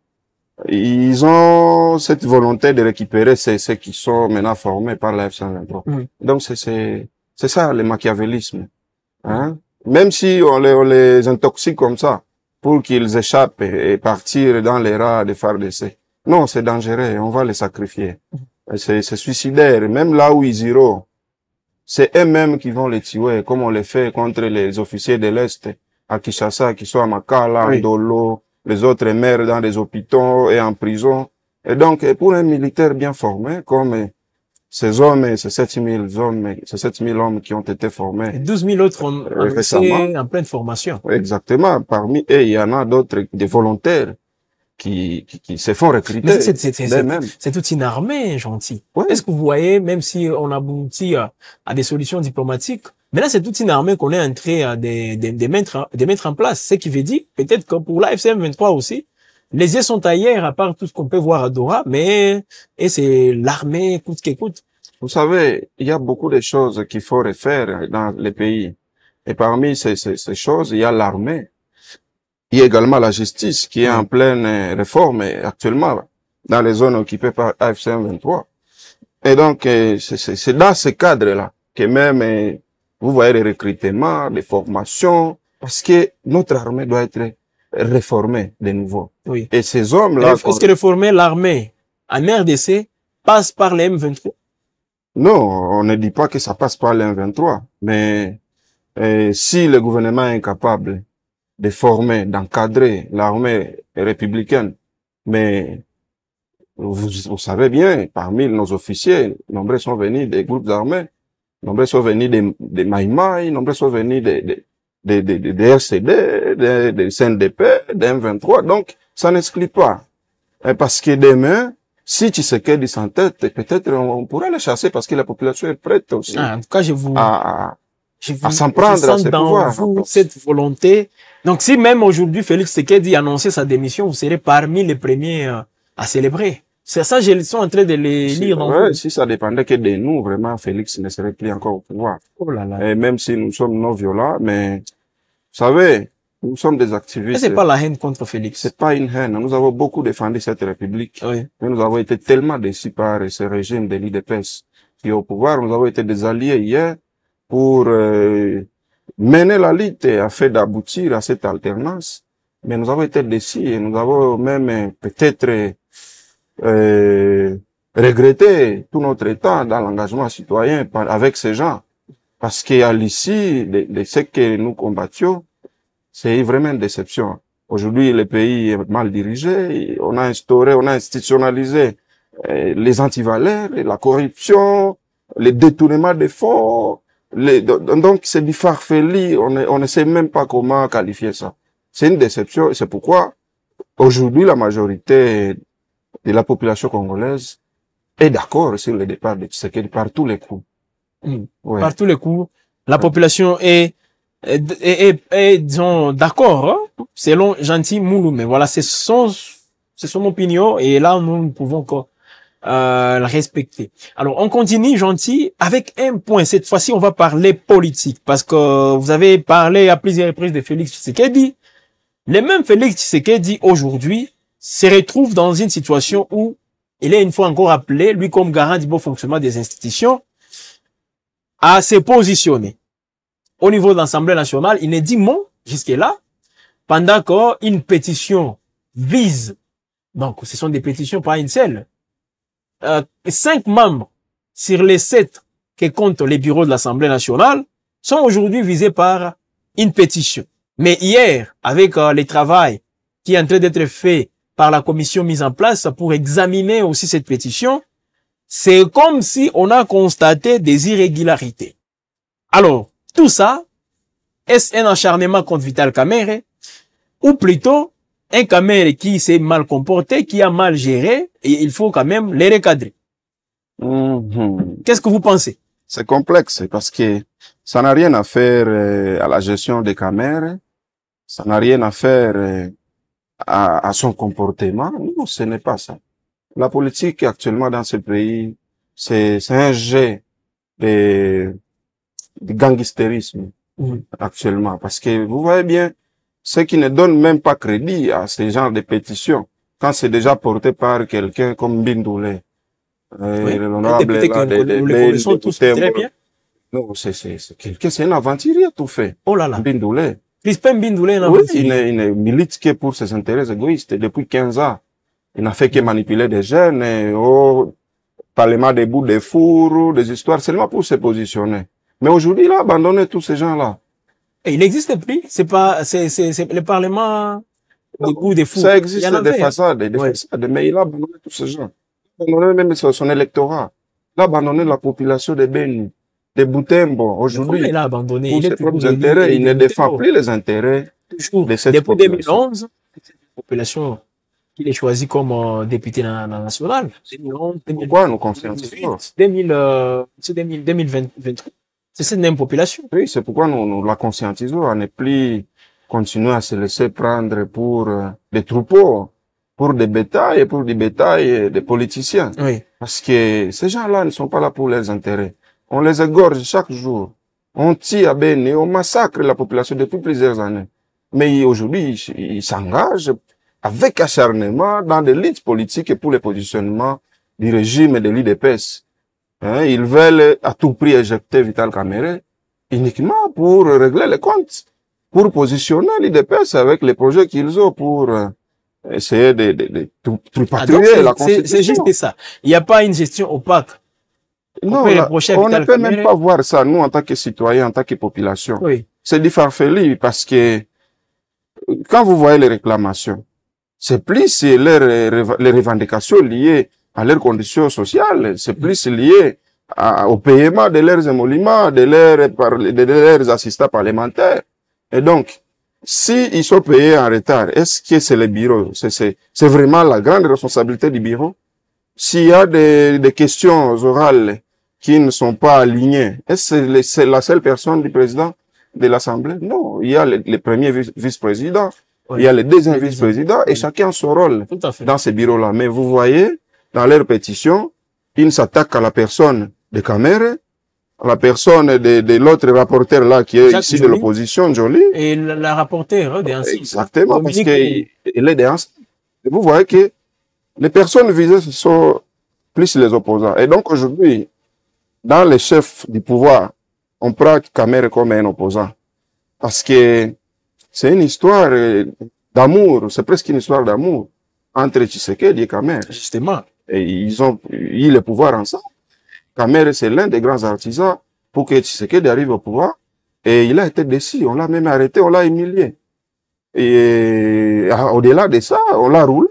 ils ont cette volonté de récupérer ceux qui sont maintenant formés par la F-123. Donc c'est ça le machiavélisme. Hein? Même si on les intoxique comme ça, pour qu'ils échappent et partir dans les rats des FARDC. Non, c'est dangereux, on va les sacrifier. C'est suicidaire, même là où ils iront. C'est eux-mêmes qui vont les tuer, comme on les fait contre les officiers de l'Est, à Kinshasa, qui sont à Makala, Oui. à Ndolo, les autres meurent dans des hôpitaux et en prison. Et donc, pour un militaire bien formé, comme ces hommes, ces 7000 hommes, ces 7000 hommes qui ont été formés. Et 12 000 autres récemment, en pleine formation. Exactement. Parmi eux, il y en a d'autres, des volontaires qui se font recruter Mais d'eux-mêmes. c'est toute une armée, gentil. Ouais. Est-ce que vous voyez, même si on aboutit à des solutions diplomatiques, mais là, c'est toute une armée qu'on est en train de mettre en place. Ce qui veut dire, peut-être que pour la FCM 23 aussi, les yeux sont ailleurs, à part tout ce qu'on peut voir à Dora, mais, et c'est l'armée, coûte que coûte. Vous savez, il y a beaucoup de choses qu'il faut refaire dans les pays. Et parmi ces choses, il y a l'armée. Il y a également la justice qui est en pleine réforme actuellement dans les zones occupées par AFCM 23. Et donc, c'est dans ce cadre-là que même vous voyez les recrutements, les formations, parce que notre armée doit être réformée de nouveau. Oui. Et ces hommes-là... Est-ce que réformer l'armée en RDC passe par les M23? Non, on ne dit pas que ça passe par les M23, mais si le gouvernement est incapable de former, d'encadrer l'armée républicaine, mais vous savez bien, parmi nos officiers, nombreux sont venus des groupes armés, nombreux sont venus des Maïmaï, nombreux sont venus des RCD, des CNDP, des M23, donc ça n'exclut pas. Parce que demain, si Tshisekedi s'entête, peut-être on pourra le chasser parce que la population est prête aussi En tout cas, à s'en prendre à ses pouvoirs. Vous, cette volonté. Donc, si même aujourd'hui Félix Tshisekedi annonçait sa démission, vous serez parmi les premiers à célébrer. C'est ça, je suis en train de les lire en vous. Si ça dépendait que de nous, vraiment, Félix ne serait plus encore au pouvoir. Oh là là. Et même si nous sommes non violents, mais, vous savez, nous sommes des activistes. C'est pas la haine contre Félix. C'est pas une haine. Nous avons beaucoup défendu cette république. Oui. Mais nous avons été tellement déçus par ce régime de l'IDPS qui est au pouvoir. Nous avons été des alliés hier pour mener la lutte afin d'aboutir à cette alternance. Mais nous avons été déçus et nous avons même peut-être regretté tout notre temps dans l'engagement citoyen avec ces gens. Parce qu'à l'issue de ce que nous combattions, c'est vraiment une déception. Aujourd'hui, le pays est mal dirigé. On a instauré, on a institutionnalisé les antivaleurs, la corruption, les détournements de fonds. Donc, c'est du farfelu. On ne sait même pas comment qualifier ça. C'est une déception. C'est pourquoi, aujourd'hui, la majorité de la population congolaise est d'accord sur le départ de Tshisekedi par tous les coups. Ouais. Par tous les coups, la population est disons, d'accord, hein, selon Gentil Mouloumé. Voilà, c'est son opinion et là, nous ne pouvons que la respecter. Alors, on continue, Gentil, avec un point. Cette fois-ci, on va parler politique parce que vous avez parlé à plusieurs reprises de Félix Tshisekedi. Le même Félix Tshisekedi, aujourd'hui, se retrouve dans une situation où il est une fois encore appelé, lui comme garant du bon fonctionnement des institutions, à se positionner. Au niveau de l'Assemblée nationale, il ne dit mot jusque-là, pendant qu'une pétition vise, donc ce sont des pétitions pas une seule, 5 membres sur les 7 que comptent les bureaux de l'Assemblée nationale sont aujourd'hui visés par une pétition. Mais hier, avec le travail qui est en train d'être fait par la commission mise en place pour examiner aussi cette pétition, c'est comme si on a constaté des irrégularités. Alors, tout ça, est-ce un acharnement contre Vital Kamerhe ou plutôt un Kamerhe qui s'est mal comporté, qui a mal géré et il faut quand même les recadrer? Qu'est-ce que vous pensez? C'est complexe parce que ça n'a rien à faire à la gestion des Kamerhe, ça n'a rien à faire à son comportement. Non, ce n'est pas ça. La politique actuellement dans ce pays, c'est un jet de gangstérisme actuellement. Parce que vous voyez bien, ce qui ne donne même pas crédit à ce genre de pétitions, quand c'est déjà porté par quelqu'un comme Bindoulé. L'honorable nous le connaissons tous très bien. Non, c'est quelqu'un, c'est un aventurier tout fait. Oh là là. Bindoulé. Crispin Bindoulé, oui, une milite qui est pour ses intérêts égoïstes. Depuis 15 ans, il n'a fait que manipuler des jeunes, au parlement des bouts des fours, des histoires, seulement pour se positionner. Mais aujourd'hui, il a abandonné tous ces gens-là. Et il n'existe plus. C'est pas, c'est le parlement des bouts des fours. Ça existe des façades, mais il a abandonné tous ces gens. Il a abandonné même son électorat. Il a abandonné la population de Beni, de Boutembo. Aujourd'hui, il a abandonné. Pour ses propres intérêts, il ne défend plus les intérêts de cette population. Depuis 2011, c'est une population qu'il est choisi comme député national. 2011, pourquoi nous conscientisons? 2023. C'est cette même population. Oui, c'est pourquoi nous la conscientisons à ne plus continuer à se laisser prendre pour des troupeaux, pour des bétails, pour des bétails des politiciens. Oui. Parce que ces gens-là ne sont pas là pour leurs intérêts. On les égorge chaque jour. On tue à Beni, on massacre la population depuis plusieurs années. Mais aujourd'hui, ils s'engagent avec acharnement dans des luttes politiques et pour le positionnement du régime et de l'UDPS. Hein, ils veulent à tout prix éjecter Vital Kamerhe uniquement pour régler les comptes, pour positionner l'UDPS avec les projets qu'ils ont pour essayer de tripatouiller la Constitution. C'est juste ça. Il n'y a pas une gestion opaque. Non, on ne peut même pas voir ça, nous, en tant que citoyens, en tant que population. Oui. C'est du farfelu parce que quand vous voyez les réclamations, c'est plus les revendications liées à leurs conditions sociales, c'est plus lié au paiement de leurs émoluments, de leurs assistants parlementaires. Et donc, si ils sont payés en retard, est-ce que c'est le bureau? C'est vraiment la grande responsabilité du bureau? S'il y a des questions orales qui ne sont pas alignées, est-ce que c'est la seule personne du président de l'Assemblée? Non, il y a le premier vice-président, il y a le deuxième vice-président, et chacun a son rôle dans ces bureaux-là. Mais vous voyez, dans leur pétition, ils s'attaquent à la personne de Kamerhe, à la personne de l'autre rapporteur là, qui est ici de l'opposition, Joly. Et la rapporteure de Hansi. Exactement, parce qu'elle est de Hansi. Et vous voyez que les personnes visées sont plus les opposants. Et donc aujourd'hui, dans les chefs du pouvoir, on prend Kamerhe comme un opposant. Parce que c'est une histoire d'amour, c'est presque une histoire d'amour entre Tshisekedi et Kamerhe. Justement. Et ils ont eu le pouvoir ensemble. Kamerhe, c'est l'un des grands artisans pour que Tshisekedi arrive au pouvoir. Et il a été déçu, on l'a même arrêté, on l'a humilié. Et au-delà de ça, on l'a roulé.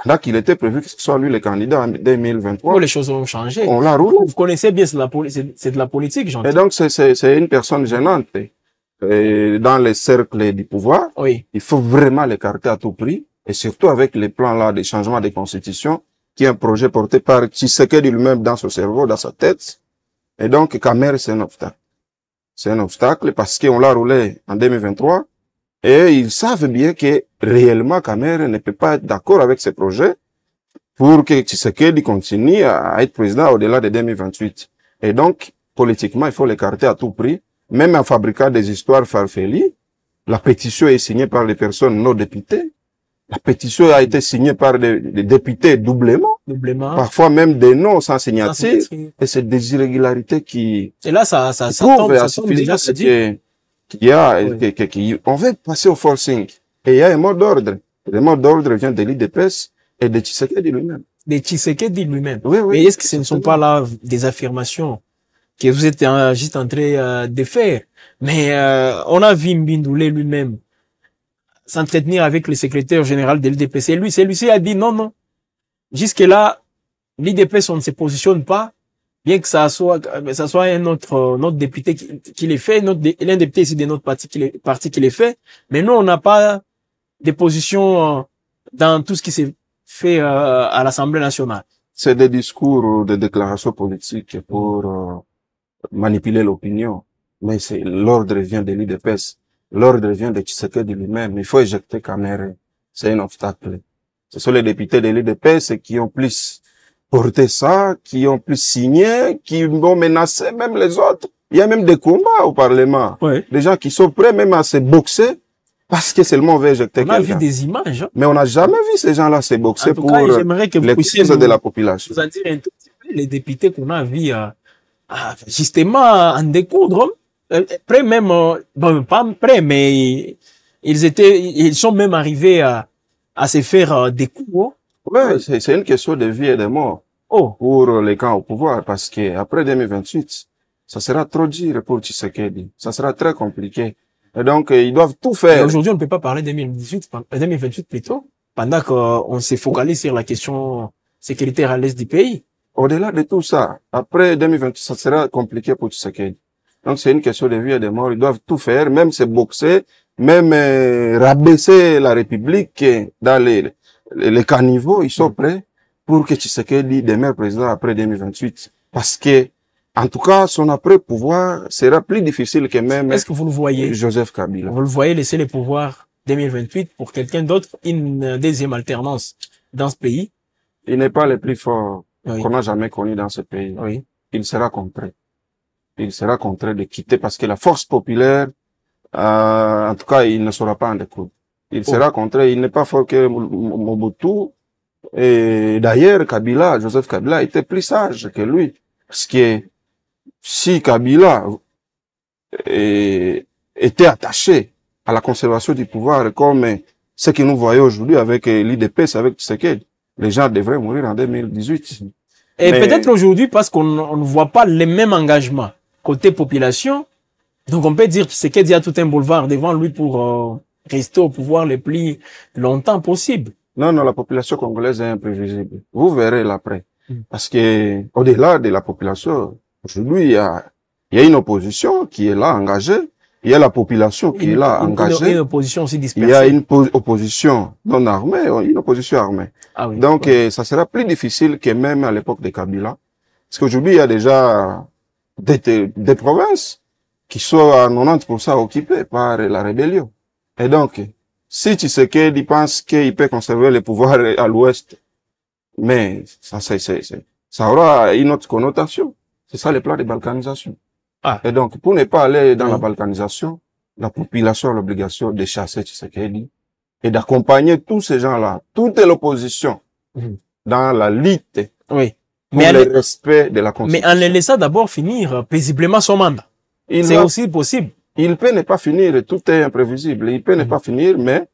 Pendant qu'il était prévu que ce soit lui le candidat en 2023. Oh, les choses ont changé. On l'a roulé. Vous connaissez bien, c'est de la politique, j'entends. Et donc, c'est une personne gênante. Et dans les cercles du pouvoir, oui. Il faut vraiment l'écarter à tout prix. Et surtout avec les plans là de changement de constitution, qui est un projet porté par Tshisekedi lui-même dans son cerveau, dans sa tête. Et donc, Kamerhe, c'est un obstacle. C'est un obstacle parce qu'on l'a roulé en 2023. Et ils savent bien que réellement Kamerhe ne peut pas être d'accord avec ces projets pour que Tshisekedi continue à être président au-delà de 2028. Et donc, politiquement, il faut l'écarter à tout prix. Même en fabriquant des histoires farfelues, la pétition est signée par les personnes non députées. La pétition a été signée par des députés doublement. Parfois même des noms sans signature. Et c'est des irrégularités qui... Et là, ça tombe déjà, on veut passer au forcing. Et il y a un mot d'ordre. Le mot d'ordre vient de l'UDPS et de Tshisekedi lui-même. De Tshisekedi lui-même. Oui, oui. Mais est-ce que ce ne sont pas là des affirmations que vous êtes juste en train de faire? Mais on a vu Mbindoulé lui-même s'entretenir avec le secrétaire général de l'UDPS. Et celui-ci a dit non. Jusque-là, l'UDPS, on ne se positionne pas. Bien que ça soit un autre député qui les fait, l'un député ici de notre parti qui les fait, mais nous, on n'a pas de position dans tout ce qui s'est fait à l'Assemblée nationale. C'est des discours ou des déclarations politiques pour manipuler l'opinion. Mais l'ordre vient de l'UDPS, l'ordre vient de Tshisekedi lui-même. Il faut éjecter Kamerhe. C'est un obstacle. Ce sont les députés de l'UDPS qui ont plus porté ça, qui ont plus signé, qui vont menacer même les autres. Il y a même des combats au Parlement. Oui. Des gens qui sont prêts même à se boxer parce que seulement on veut éjecter quelqu'un. On a vu des images. Hein? Mais on n'a jamais vu ces gens-là se boxer pour les causes de la population. Vous en dire un tout petit peu les députés qu'on a vu justement en découdre. Prêts même, bon, pas prêts, mais ils sont même arrivés à se faire des coups. Oh. Ouais, c'est une question de vie et de mort Oh. pour les camps au pouvoir, parce que après 2028, ça sera trop dur pour Tshisekedi. Ça sera très compliqué. Et donc, ils doivent tout faire. Aujourd'hui, on ne peut pas parler 2028 plutôt, pendant qu'on se focalise sur la question sécuritaire à l'est du pays. Au-delà de tout ça, après 2028, ça sera compliqué pour Tshisekedi. Donc, c'est une question de vie et de mort. Ils doivent tout faire, même se boxer, même rabaisser la République dans les caniveaux. Ils sont prêts pour que Tshisekedi demeure président après 2028. Parce que, en tout cas, son après-pouvoir sera plus difficile que même Est-ce que vous le voyez, Joseph Kabila. vous le voyez laisser le pouvoir 2028 pour quelqu'un d'autre, une deuxième alternance dans ce pays? Il n'est pas le plus fort Oui. qu'on a jamais connu dans ce pays. Oui. Il sera contraint. Il sera contraint de quitter parce que la force populaire, en tout cas, il ne saura pas en découdre. Il sera contraint. Il n'est pas fort que Mobutu. Et d'ailleurs, Kabila, Joseph Kabila était plus sage que lui. Parce que si Kabila était attaché à la conservation du pouvoir comme ce que nous voyons aujourd'hui avec l'IDPS, avec Tshisekedi, les gens devraient mourir en 2018. Et peut-être aujourd'hui, parce qu'on ne voit pas les mêmes engagements côté population, donc on peut dire que Tshisekedi a tout un boulevard devant lui pour rester au pouvoir le plus longtemps possible. Non, non, la population congolaise est imprévisible. Vous verrez l'après. Parce que, au-delà de la population, aujourd'hui, il y a une opposition qui est là engagée. Il y a la population qui est là engagée. Une opposition aussi dispersée. Il y a une opposition non armée, une opposition armée. Ah oui. Donc, ça sera plus difficile que même à l'époque de Kabila. Parce qu'aujourd'hui, il y a déjà des provinces qui sont à 90% occupées par la rébellion. Et donc, si Tshisekedi pense qu'il peut conserver le pouvoir à l'ouest, mais ça aura une autre connotation. C'est ça le plan de balkanisation. Ah. Et donc, pour ne pas aller dans la balkanisation, la population a l'obligation de chasser Tshisekedi et d'accompagner tous ces gens-là, toute l'opposition, dans la lutte pour le respect de la Constitution. Mais en les laissant d'abord finir paisiblement son mandat. C'est aussi possible. Il peut ne pas finir, tout est imprévisible. Il peut ne pas finir, mais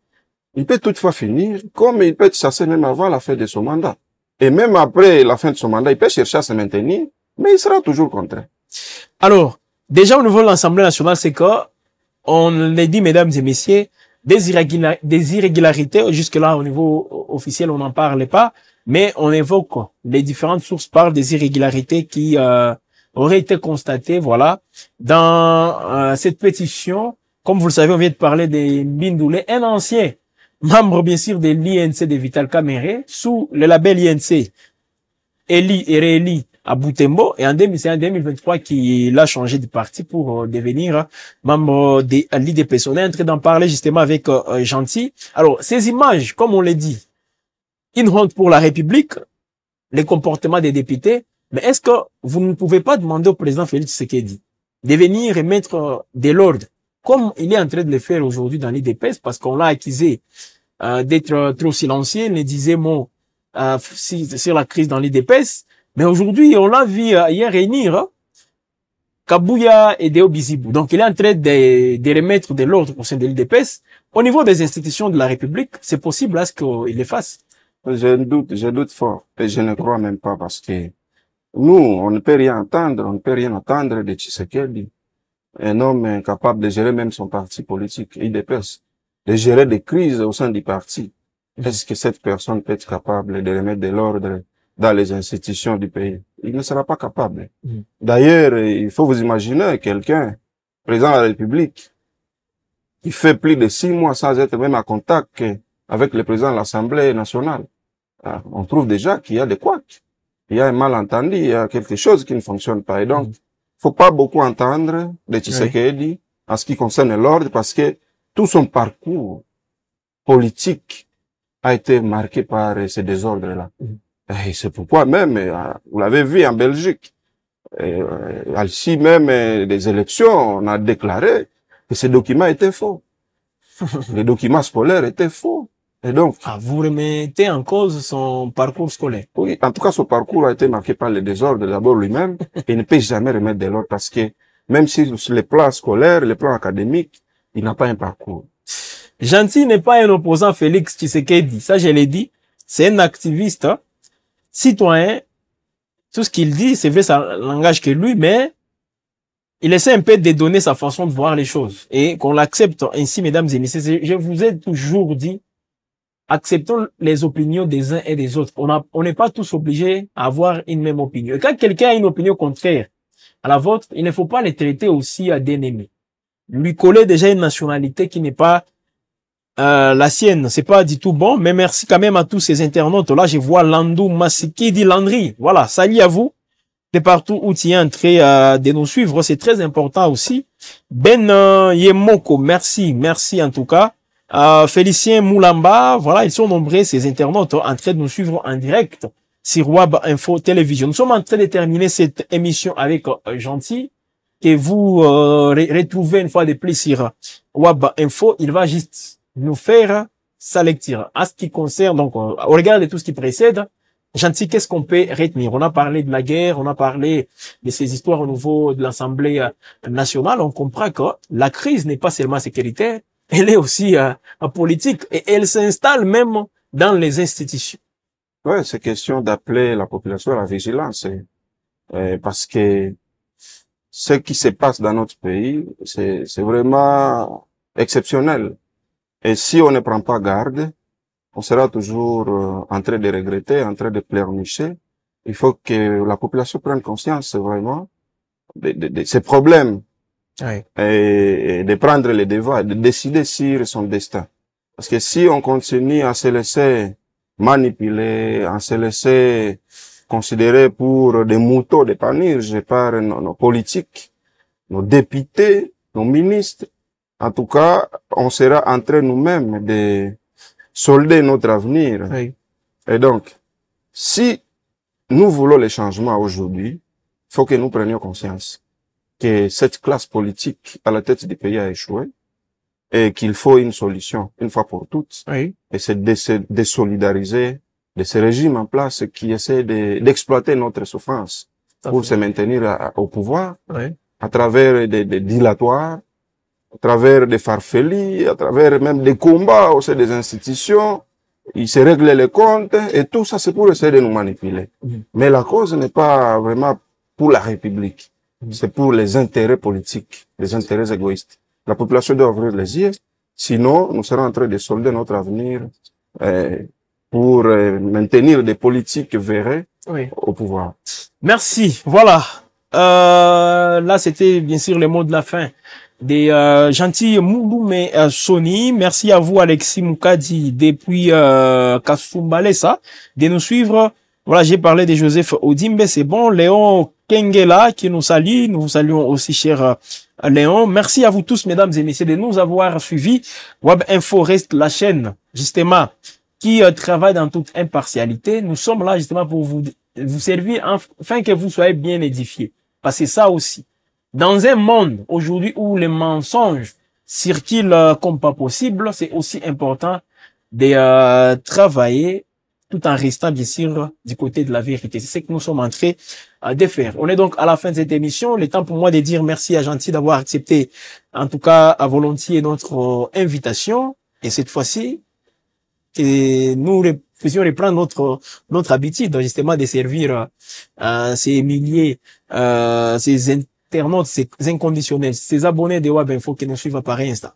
il peut toutefois finir, comme il peut être chassé même avant la fin de son mandat. Et même après la fin de son mandat, il peut chercher à se maintenir, mais il sera toujours contraint. Alors, déjà au niveau de l'Assemblée nationale, c'est que, on l'a dit, mesdames et messieurs, des irrégularités, jusque-là, au niveau officiel, on n'en parle pas, mais on évoque, les différentes sources parlent des irrégularités qui auraient été constatées, voilà, dans cette pétition. Comme vous le savez, on vient de parler de Bindoulé, un ancien membre, bien sûr, de l'INC de Vital Kamere, sous le label INC, élu et réélu à Boutembo, et c'est en 2023 qu'il a changé de parti pour devenir membre de l'IDPS. On est en train d'en parler justement avec Gentil. Alors, ces images, comme on l'a dit, une honte pour la République, les comportements des députés, mais est-ce que vous ne pouvez pas demander au président Félix Tshisekedi de venir et mettre de l'ordre, comme il est en train de le faire aujourd'hui dans l'IDPS, parce qu'on l'a accusé d'être trop silencieux, il ne disait mot sur la crise dans l'IDPS. Mais aujourd'hui, on l'a vu hier réunir Kabouya et Deo Bizibou. Donc, il est en train de remettre de l'ordre au sein de l'IDPS. Au niveau des institutions de la République, c'est possible à ce qu'il les fasse. Je doute fort. Et je ne crois même pas parce que nous, on ne peut rien entendre de Tshisekedi. Un homme incapable de gérer même son parti politique, IDPS, de gérer des crises au sein du parti. Est-ce que cette personne peut être capable de remettre de l'ordre dans les institutions du pays? Il ne sera pas capable. D'ailleurs, il faut vous imaginer quelqu'un, président de la République, qui fait plus de 6 mois sans être même en contact avec le président de l'Assemblée nationale. On trouve déjà qu'il y a des couacs. Il y a un malentendu, il y a quelque chose qui ne fonctionne pas. Et donc, faut pas beaucoup entendre de Tshisekedi en ce qui concerne l'ordre parce que tout son parcours politique a été marqué par ces désordres-là. Et c'est pourquoi même, vous l'avez vu en Belgique, ici même des élections, on a déclaré que ces documents étaient faux. Les documents scolaires étaient faux. Et donc, vous remettez en cause son parcours scolaire. Oui, en tout cas, son parcours a été marqué par le désordre d'abord lui-même et il ne peut jamais remettre de l'ordre parce que même si sur les plans scolaires, les plans académiques, il n'a pas un parcours. Gentil n'est pas un opposant Félix Tshisekedi, ça je l'ai dit. C'est un activiste, hein, citoyen. Tout ce qu'il dit, c'est vrai, ça n'engage que lui, mais il essaie un peu de donner sa façon de voir les choses. Et qu'on l'accepte ainsi, mesdames et messieurs. Je vous ai toujours dit, acceptons les opinions des uns et des autres. On n'est pas tous obligés à avoir une même opinion. Et quand quelqu'un a une opinion contraire à la vôtre, il ne faut pas les traiter aussi à d'ennemis. Lui coller déjà une nationalité qui n'est pas la sienne, c'est pas du tout bon, mais merci quand même à tous ces internautes. Là, je vois Landou Massiki dit Landry. Voilà, salut à vous. De partout où tu es en train de nous suivre, c'est très important aussi. Ben Yemoko, merci en tout cas. Félicien Moulamba, voilà, ils sont nombreux ces internautes en train de nous suivre en direct sur Wab Info Télévision. Nous sommes en train de terminer cette émission avec Gentil, que vous retrouvez une fois de plus sur Wab Info. Il va juste nous faire sa lecture. En ce qui concerne, donc, au regard de tout ce qui précède, Gentil, qu'est-ce qu'on peut retenir? On a parlé de la guerre, on a parlé de ces histoires au niveau de l'Assemblée nationale. On comprend que la crise n'est pas seulement sécuritaire, elle est aussi politique et elle s'installe même dans les institutions. Ouais, c'est question d'appeler la population à la vigilance, parce que ce qui se passe dans notre pays, c'est vraiment exceptionnel. Et si on ne prend pas garde, on sera toujours en train de regretter, en train de pleurnicher. Il faut que la population prenne conscience vraiment de ces problèmes. Oui. Et de prendre les devants, de décider sur son destin. Parce que si on continue à se laisser manipuler, à se laisser considérer pour des moutons de panurge par nos politiques, nos députés, nos ministres, en tout cas, on sera en train nous-mêmes de solder notre avenir. Oui. Et donc, si nous voulons les changements aujourd'hui, il faut que nous prenions conscience que cette classe politique à la tête du pays a échoué et qu'il faut une solution une fois pour toutes. Oui. Et c'est de se désolidariser de ces régimes en place qui essaient d'exploiter notre souffrance pour se maintenir au pouvoir, oui, à travers des dilatoires, à travers des farfelis, à travers même des combats au sein des institutions. Ils se règlent les comptes et tout ça, c'est pour essayer de nous manipuler. Mais la cause n'est pas vraiment pour la République. C'est pour les intérêts politiques, les intérêts égoïstes. La population doit ouvrir les yeux, sinon nous serons en train de solder notre avenir pour maintenir des politiques vérées oui, au pouvoir. Merci. Voilà. Là, c'était bien sûr le mot de la fin des gentils Mouloumé Sony. Merci à vous, Alexis Moukadi, depuis Kasumbalesa, de nous suivre. Voilà, j'ai parlé de Joseph Odimbe, c'est bon. Léon Kengela qui nous salue. Nous vous saluons aussi, cher Léon. Merci à vous tous, mesdames et messieurs, de nous avoir suivis. Web Info reste la chaîne, justement, qui travaille dans toute impartialité. Nous sommes là, justement, pour vous servir, afin que vous soyez bien édifiés. Parce que ça aussi, dans un monde aujourd'hui où les mensonges circulent comme pas possible, c'est aussi important de travailler tout en restant bien sûr du côté de la vérité. C'est ce que nous sommes en train de faire. On est donc à la fin de cette émission. Le temps pour moi de dire merci à Gentil d'avoir accepté, en tout cas à volontiers, notre invitation. Et cette fois-ci, nous faisions reprendre notre habitude justement de servir ces milliers, ces internautes, ces inconditionnels, ces abonnés de Web Info qui nous suivent par instant.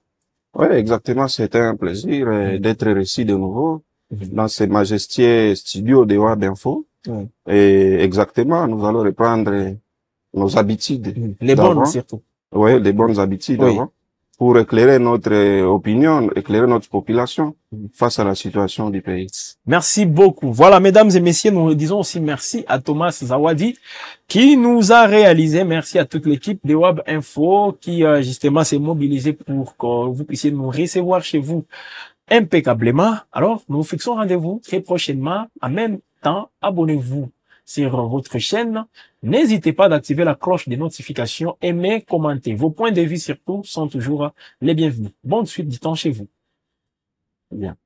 Oui, exactement. C'était un plaisir d'être ici de nouveau dans ces majestueux studios de Web Info. Et exactement, nous allons reprendre nos habitudes. Les bonnes surtout. Oui, les bonnes habitudes avant, pour éclairer notre opinion, éclairer notre population face à la situation du pays. Merci beaucoup. Voilà, mesdames et messieurs, nous disons aussi merci à Thomas Zawadi qui nous a réalisé. Merci à toute l'équipe de Web Info qui justement s'est mobilisée pour que vous puissiez nous recevoir chez vous impeccablement. Alors, nous vous fixons rendez-vous très prochainement. En même temps, abonnez-vous sur votre chaîne. N'hésitez pas d'activer la cloche de notification, aimez, commentez. Vos points de vue surtout sont toujours les bienvenus. Bonne suite du temps chez vous. Bien.